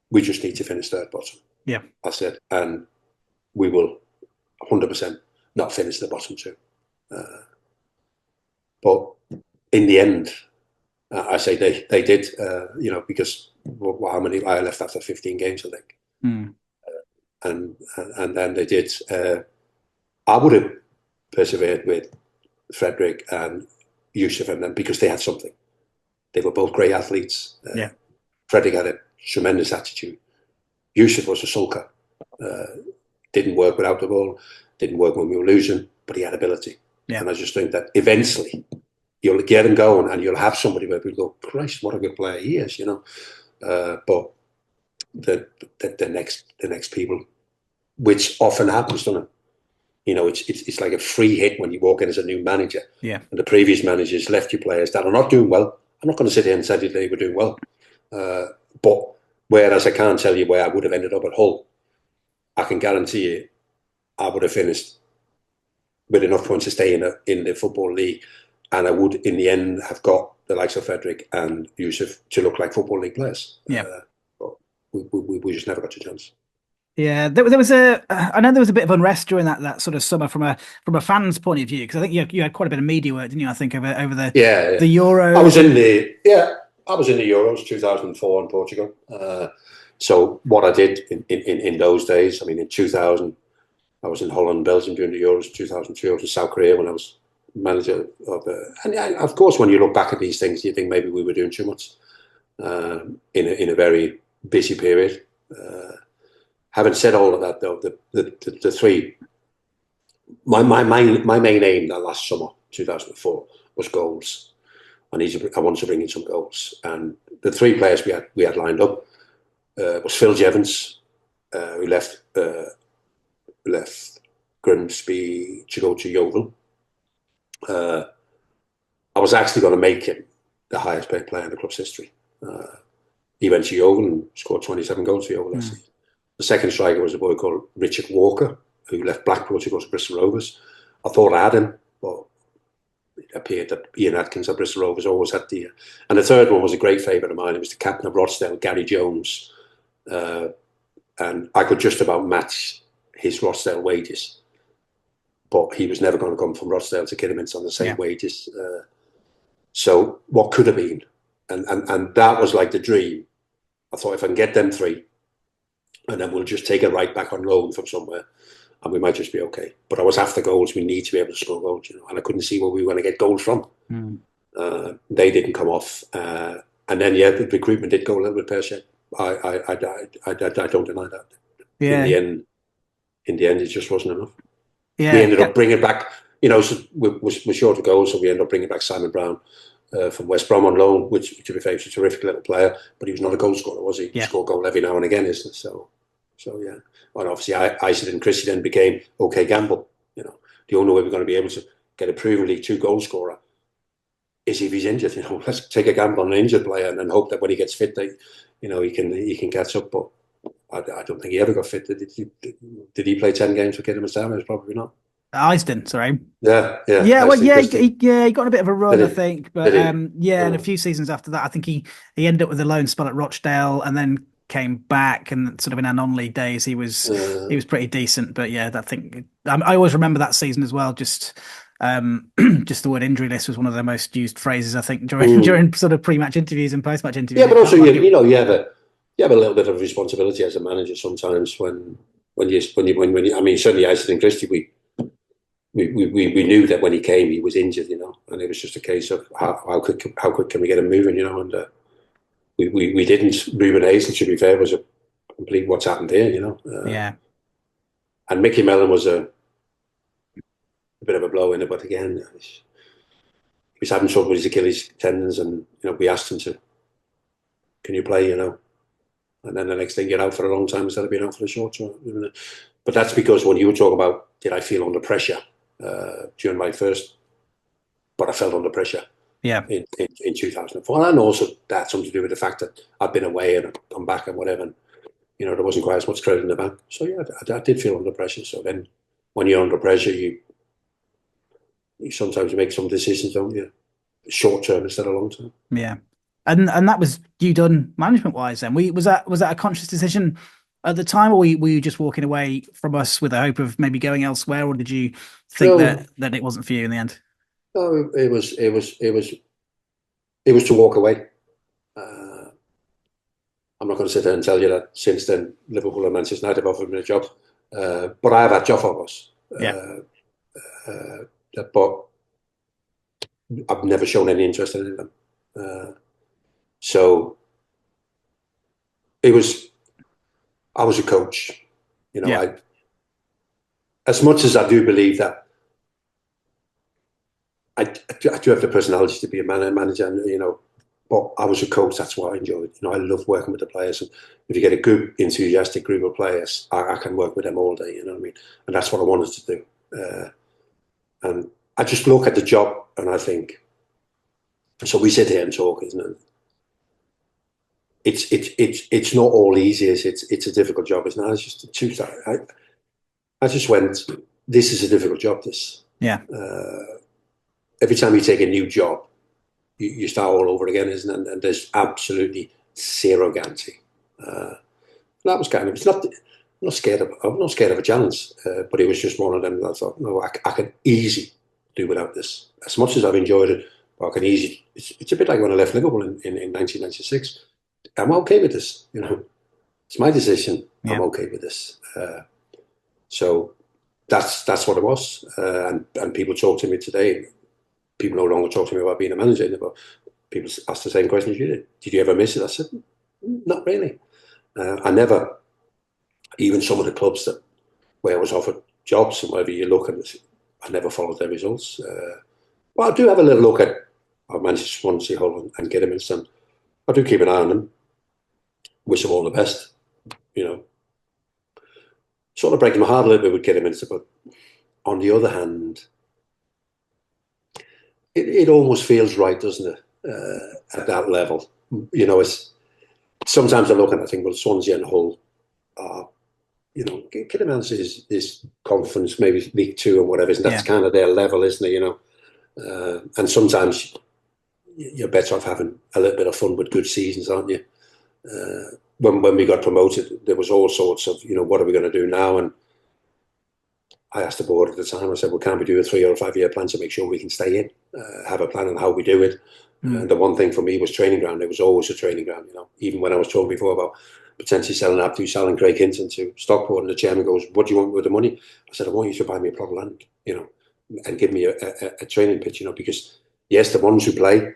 We just need to finish third bottom. Yeah. I said, and we will 100% not finish the bottom 2. But in the end, I say they did, because how many I left after 15 games, I think. Mm. And then they did. I would have persevered with Frederick and Yusuf and them because they had something. They were both great athletes. Frederick had a tremendous attitude. Yusuf was a sulker. Didn't work without the ball. Didn't work when we were losing, but he had ability. Yeah. And I just think that eventually you'll get him going and you'll have somebody where people go, Christ, what a good player he is, But the next people, which often happens, doesn't it? It's like a free hit when you walk in as a new manager. Yeah. And the previous managers left you players that are not doing well. I'm not going to sit here and say that they were doing well. But whereas I can't tell you where I would have ended up at Hull, I can guarantee you I would have finished with enough points to stay in the Football League. And I would, in the end, have got the likes of Frederick and Yusuf to look like Football League players. Yeah. But we just never got a chance. Yeah, there was I know there was a bit of unrest during that sort of summer from a fan's point of view, because I think you had quite a bit of media work, didn't you? I think over the the Euros. I was in the Euros 2004 in Portugal. So what I did in those days, I mean, in 2000, I was in Holland, Belgium during the Euros. 2002, I was in South Korea when I was manager of the. And of course, when you look back at these things, you think maybe we were doing too much in a very busy period. Having said all of that, though, the three, my main aim that last summer, 2004, was goals. I wanted to bring in some goals, and the 3 players we had lined up was Phil Jevons, who left Grimsby to go to Yeovil. I was actually going to make him the highest paid player in the club's history. He went to Yeovil and scored 27 goals for Yeovil last season. The second striker was a boy called Richard Walker, who left Blackpool to go to Bristol Rovers. I thought I had him, but it appeared that Ian Atkins at Bristol Rovers always had the... And the third one was a great favourite of mine. It was the captain of Rochdale, Gary Jones. And I could just about match his Rochdale wages. But he was never going to come from Rochdale to Kidderminster on the same wages. So what could have been? And that was like the dream. I thought if I can get them 3, and then we'll just take a right back on loan from somewhere, and we might just be okay. But I was after goals. We need to be able to score goals, and I couldn't see where we were going to get goals from. They didn't come off, and then the recruitment did go a little bit pear-shaped. I don't deny that. Yeah. In the end, it just wasn't enough. Yeah. We ended up bringing back, so we're short of goals, so we ended up bringing back Simon Brown from West Brom on loan, which, to be fair, was a terrific little player, but he was not a goal scorer, was he? He scored a goal every now and again, isn't it? So yeah. And obviously, Isid and Christie then became OK Gamble. The only way we're going to be able to get a proven League Two goal scorer is if he's injured. Let's take a gamble on an injured player and then hope that when he gets fit, he can catch up. But I don't think he ever got fit. Did he play 10 games for Kidderminster Harriers? Probably not. Eisden, sorry. Yeah. Well, he got a bit of a run, I think, but and a few seasons after that, I think he ended up with a loan spell at Rochdale and then came back, and sort of in our non-league days, he was pretty decent. But yeah, I think I always remember that season as well. Just the word injury list was one of the most used phrases, I think, during sort of pre-match interviews and post-match interviews. Yeah, but also you have a little bit of responsibility as a manager sometimes when you I mean, certainly Isid and Christie, we knew that when he came he was injured, and it was just a case of how quick can we get him moving, and we didn't. Ruben Hazel, to be fair, was a complete what's happened here, and Mickey Mellon was a bit of a blow in it, but again, he was having trouble with his Achilles tendons, and we asked him to, can you play, and then the next thing you're out for a long time instead of being out for a short term. But that's because when you were talking about did I feel under pressure during my first, but I felt under pressure in 2004, and also that had something to do with the fact that I'd been away and I'd come back and whatever, and there wasn't quite as much credit in the bank. So yeah, I did feel under pressure. So then when you're under pressure, you sometimes make some decisions, don't you? Short term instead of long term. Yeah. And that was you done management wise then. Was that a conscious decision at the time, or were you just walking away from us with the hope of maybe going elsewhere, or did you think that it wasn't for you in the end? No, it was to walk away. I'm not going to sit there and tell you that since then Liverpool and Manchester United have offered me a job, but I have had job offers. But I've never shown any interest in them. So I was a coach, as much as I do believe that I do have the personality to be a manager, and, but I was a coach. That's what I enjoyed. I love working with the players. And if you get a good, enthusiastic group of players, I can work with them all day, you know what I mean? And that's what I wanted to do. And I just look at the job and I think, so we sit here and talk, isn't it? It's not all easy. It's a difficult job, isn't it? It's just I just went, this is a difficult job, this. Yeah. Every time you take a new job, you start all over again, isn't it? And there's absolutely zero guarantee. That was kind of, I'm not scared of a challenge, but it was just one of them that I thought, no, I can easily do without this. As much as I've enjoyed it, I can easily, it's a bit like when I left Liverpool in 1996. I'm okay with this, It's my decision. Yeah. I'm okay with this. So that's what it was. And people talk to me today. People no longer talk to me about being a manager, but people ask the same question as you did. Did you ever miss it? I said, not really. I never, even some of the clubs where I was offered jobs and wherever you look at it, I never followed their results. But I do have a little look at Manchester, Swansea, Hull and Kidderminster. I do keep an eye on them. Wish them all the best, Sort of breaking my heart a little bit with Kidderminster, but on the other hand, it almost feels right, doesn't it? At that level, it's sometimes I look and I think, well, Swansea and Hull are, Kidderminster is conference, maybe League Two and whatever, and that's kind of their level, isn't it? And sometimes you're better off having a little bit of fun with good seasons, aren't you? When we got promoted, there was all sorts of, what are we going to do now? And I asked the board at the time, I said, well, can't we do a 3 or 5 year plan to make sure we can stay in? Have a plan on how we do it. And the one thing for me was training ground. It was always a training ground, you know. Even when I was talking before about potentially selling Craig Hinton to Stockport, and the chairman goes, "What do you want with the money?" I said, "I want you to buy me a plot of land, you know, and give me a training pitch, you know, because yes, the ones who play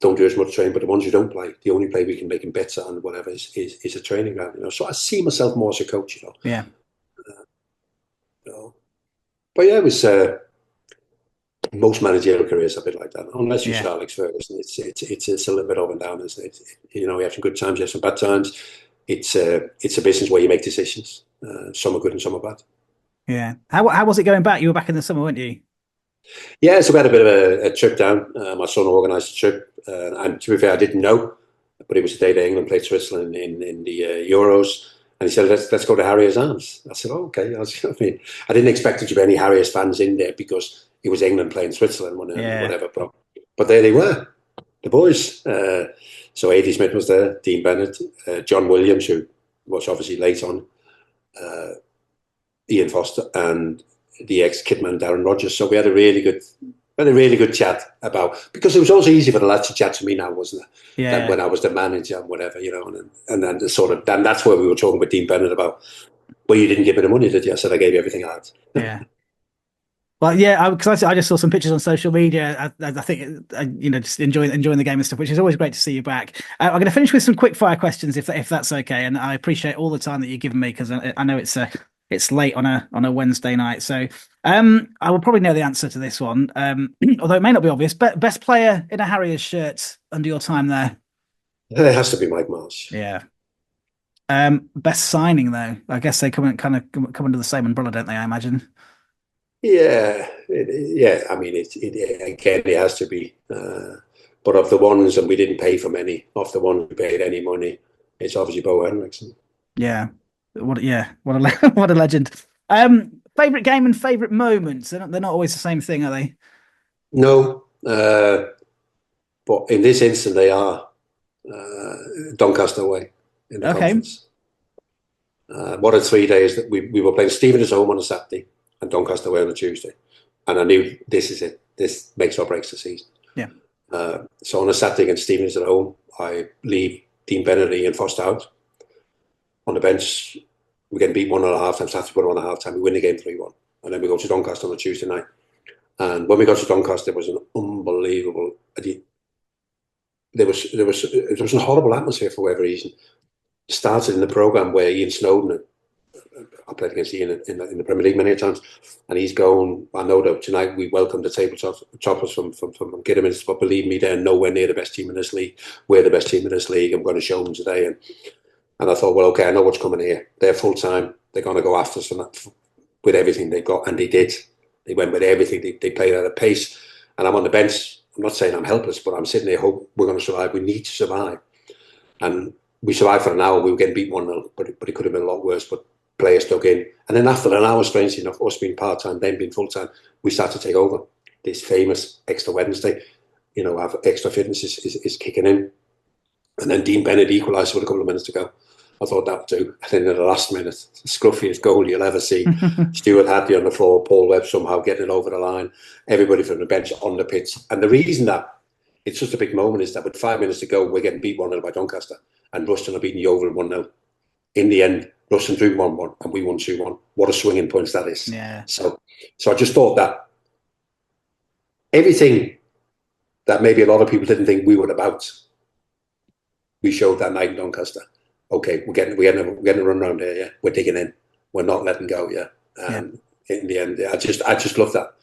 don't do as much training, but the ones who don't play, the only play we can make them better and whatever is a training ground, you know." So I see myself more as a coach, you know. Yeah. You know. But yeah, it was. Most managerial careers are a bit like that, unless you're Yeah. Sir Alex Ferguson. It's a little bit up and down, isn't it? You know, you have some good times, you have some bad times. It's a business where you make decisions. Some are good and some are bad. Yeah. How was it going back? You were back in the summer, weren't you? Yeah, so we had a bit of a trip down. My son organised a trip, and to be fair, I didn't know, but it was the day that England played Switzerland in the Euros, and he said, "Let's go to Harriers Arms." I said, "Oh, okay." I mean, I didn't expect there to be any Harriers fans in there because it was England playing Switzerland, Yeah. whatever. But there they were, the boys. So A.D. Smith was there, Dean Bennett, John Williams, who was obviously late on, Ian Foster, and the ex-Kidman Darren Rogers. So we had a really good chat about, because it was also easy for the lads to chat to me now, wasn't it? Than Yeah. when I was the manager and whatever, you know. And then that's where we were talking with Dean Bennett about, well, you didn't give me the money, did you? I said, I gave you everything I had. Yeah. Well, yeah, because I just saw some pictures on social media. I think, just enjoying the game and stuff, which is always great to see you back. I'm going to finish with some quick fire questions, if that's okay. And I appreciate all the time that you've given me, because I know it's late on a Wednesday night. So I will probably know the answer to this one, although it may not be obvious. But best player in a Harriers shirt under your time there? It has to be Mike Marsh. Yeah. Best signing though? I guess they come under the same umbrella, don't they? I imagine. Yeah, yeah. I mean, again, it has to be. But of the ones, and we didn't pay for many, of the ones who paid any money, it's obviously Bo Henriksen. Yeah. What a what a legend. Favorite game and favorite moments. They're not always the same thing, are they? No, but in this instance, they are Doncaster away in the Okay. conference. What are 3 days that we were playing Stevenage home on a Saturday and Doncaster away on a Tuesday. And I knew this is it. This makes or breaks the season. Yeah. So on a Saturday against Stevenage at home, I leave Dean Bennett and Foster out. On the bench, we get beat 1-0 at half time, Saturday 1-1 at half time, we win the game 3-1. And then we go to Doncaster on a Tuesday night. And when we got to Doncaster, it was an unbelievable. There was a horrible atmosphere for whatever reason. It started in the programme where Ian Snowden, I played against Ian in the Premier League many times, and he's going, I know that tonight we welcome the tabletoppers from Kidderminster, but believe me, they're nowhere near the best team in this league. We're the best team in this league. I'm going to show them today. And I thought, well, okay, I know what's coming here. They're full time. They're going to go after us with everything they got, and they did. They went with everything. They played at a pace, and I'm on the bench. I'm not saying I'm helpless, but I'm sitting there, hope we're going to survive. We need to survive, and we survived for an hour. We were getting beat 1-0, but it could have been a lot worse. But players stuck in, and then after an hour, strangely enough, us being part time, them being full time, we start to take over. This famous extra Wednesday, you know, our extra fitness is kicking in, and then Dean Bennett equalised with a couple of minutes to go. I thought that too. And then in the last minute, scruffiest goal you'll ever see. Stuart Hadley on the floor, Paul Webb somehow getting it over the line, everybody from the bench on the pitch. And the reason that it's such a big moment is that with 5 minutes to go, we're getting beat 1-0 by Doncaster, and Ruston are beating Yeovil 1-0. In the end, Ruston drew 1-1 and we won 2-1. What a swinging points that is. Yeah. So I just thought that everything that maybe a lot of people didn't think we were about, we showed that night in Doncaster. Okay, we're getting a run around here. Yeah, we're digging in. We're not letting go. Yeah, and in the end, I just love that.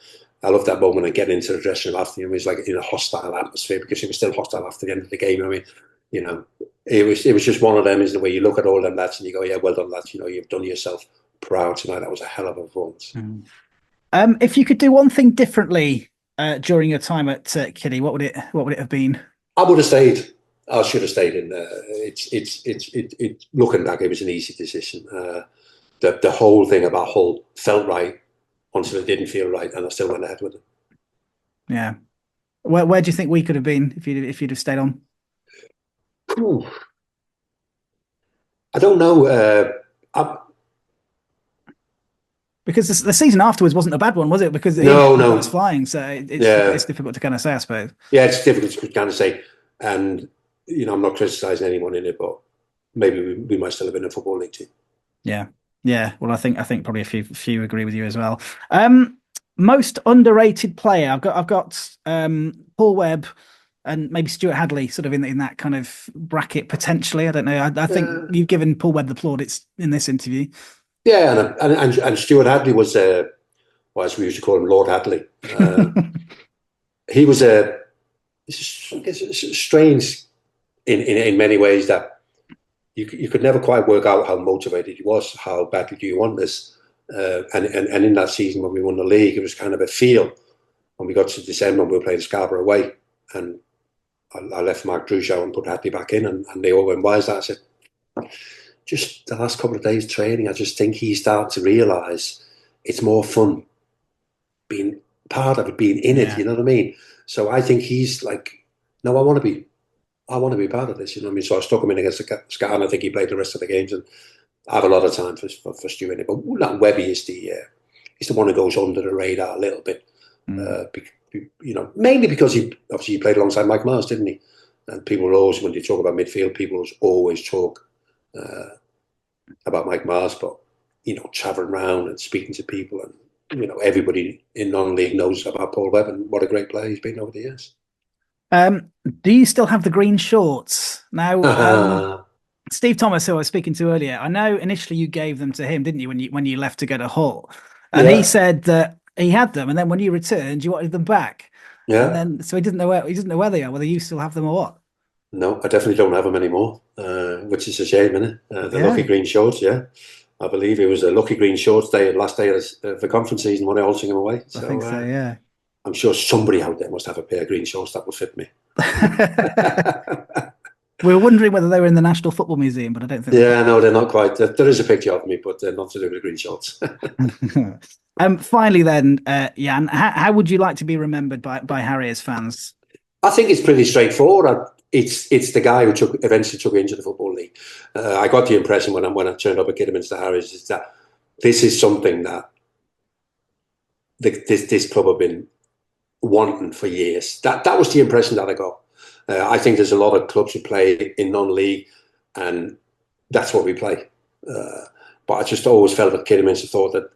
I love that moment and getting into the dressing room after. It was like in a hostile atmosphere, because it was still hostile after the end of the game. I mean, you know, it was just one of them. Is the way you look at all them lads and you go, yeah, well done, lads. You know, you've done yourself proud tonight. That was a hell of a performance. If you could do one thing differently during your time at Kiddy, what would it have been? I would have stayed. I should have stayed in. It's looking back, it was an easy decision. The whole thing about Hull felt right until it didn't feel right, and I still went ahead with it. Yeah. Where do you think we could have been if you'd have stayed on? Ooh. I don't know. Because the season afterwards wasn't a bad one, was it? Because he No, got no. us flying, so Yeah. it's difficult to kind of say, I suppose. Yeah, it's difficult to kind of say. And, I'm not criticising anyone in it, but maybe we might still have been a Football League team. Yeah. Yeah. Well, I think probably a few agree with you as well. Most underrated player. I've got Paul Webb and maybe Stuart Hadley sort of in that kind of bracket potentially. I don't know. I think you've given Paul Webb the plaudits in this interview. Yeah, and Stuart Hadley was well, as we used to call him, Lord Hadley. He was strange in many ways that you could never quite work out how motivated he was, how badly do you want this. And in that season when we won the league, it was kind of a feel. When we got to December, we were playing Scarborough away, and I left Mark Druce out and put Hadley back in, and they all went, why is that? I said, just the last couple of days training, I just think he's starting to realise it's more fun being part of it, being in it, you know what I mean? So I think he's like, no, I want to be part of this, you know what I mean? So I stuck him in against Scar, and I think he played the rest of the games, and I have a lot of time for Stu in it. But that Webby is the one who goes under the radar a little bit, mainly because he played alongside Mike Mars, didn't he? And people will always, when they talk about midfield, people will always talk about Mike Mars, but traveling around and speaking to people, and everybody in non-league knows about Paul Webb and what a great player he's been over the years. Do you still have the green shorts now? Steve Thomas, who I was speaking to earlier, I know initially you gave them to him, didn't you, when you left to go to Hull? And he said that he had them, and then when you returned, you wanted them back. Yeah. And then so he doesn't know where they are, whether you still have them or what. No, I definitely don't have them anymore, which is a shame, isn't it? The lucky green shorts, yeah. I believe it was a lucky green shorts day, last day of the conference season when I all sing them away. So, I think so, yeah. I'm sure somebody out there must have a pair of green shorts that will fit me. We were wondering whether they were in the National Football Museum, but I don't think. Yeah, no, they're not quite. There is a picture of me, but they're not to do with the green shorts. Finally, then, Jan, how would you like to be remembered by Harriers fans? I think it's pretty straightforward. It's the guy who eventually took into the Football League. I got the impression when I turned up at Kidderminster Harriers is that this is something that this club have been wanting for years. That was the impression that I got. I think there's a lot of clubs who play in non-league, and that's what we play. But I just always felt that Kidderminster thought that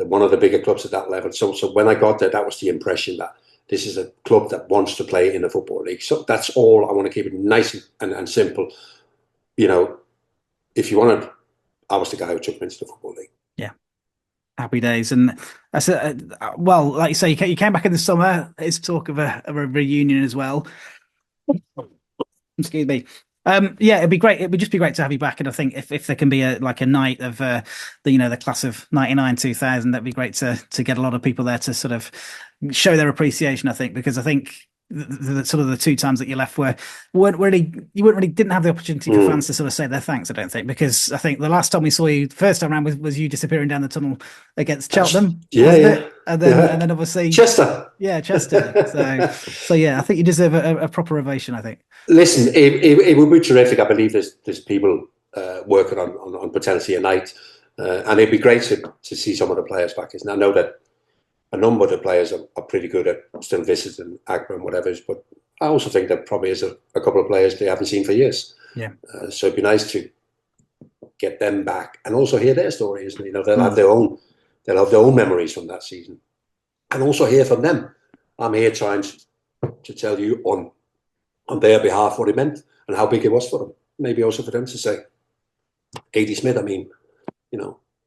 one of the bigger clubs at that level. So when I got there, that was the impression that this is a club that wants to play in the Football League. So that's all. I want to keep it nice and simple. If you want to, I was the guy who took them into the Football League. Yeah. Happy days. And I said, well, like you say, you came back in the summer. It's talk of a reunion as well. Excuse me. It'd be great. It would just be great to have you back. And I think if there can be a night of the class of 99, 2000, that'd be great to get a lot of people there to sort of show their appreciation. I think because I think the sort of the two times that you left didn't have the opportunity for fans to sort of say their thanks. I don't think, because I think the last time we saw you, first time around, was you disappearing down the tunnel against Cheltenham. And then obviously Chester. Yeah, Chester. So yeah, I think you deserve a proper ovation, I think. Listen, it would be terrific. I believe there's people working on paternity a night, and it'd be great to see some of the players back. And I know that a number of the players are pretty good at still visiting Accra and whatever. But I also think there probably is a couple of players they haven't seen for years. Yeah. So it'd be nice to get them back and also hear their stories. They'll have their own memories from that season, and also hear from them. I'm here trying to tell you on their behalf what it meant and how big it was for them. Maybe also for them to say, Katie Smith,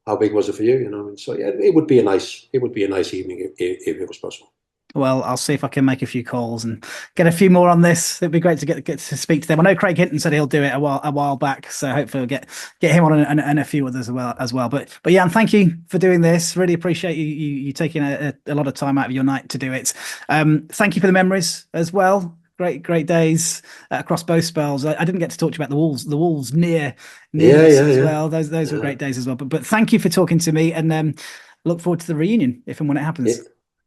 how big was it for you? So yeah, it would be a nice evening if it was possible. Well, I'll see if I can make a few calls and get a few more on this. It'd be great to get to speak to them. I know Craig Hinton said he'll do it a while back, so hopefully we'll get him on and a few others as well. But Jan, thank you for doing this. Really appreciate you taking a lot of time out of your night to do it. Thank you for the memories as well. Great days across both spells. I didn't get to talk to you about the Wolves near as well. Those were great days as well. But thank you for talking to me, and look forward to the reunion if and when it happens.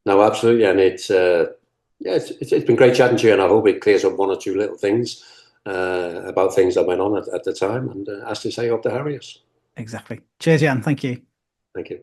No, absolutely, and it's been great chatting to you, and I hope it clears up one or two little things about things that went on at the time. And as to say, up the Harriers. Exactly. Cheers, Jan. Thank you. Thank you.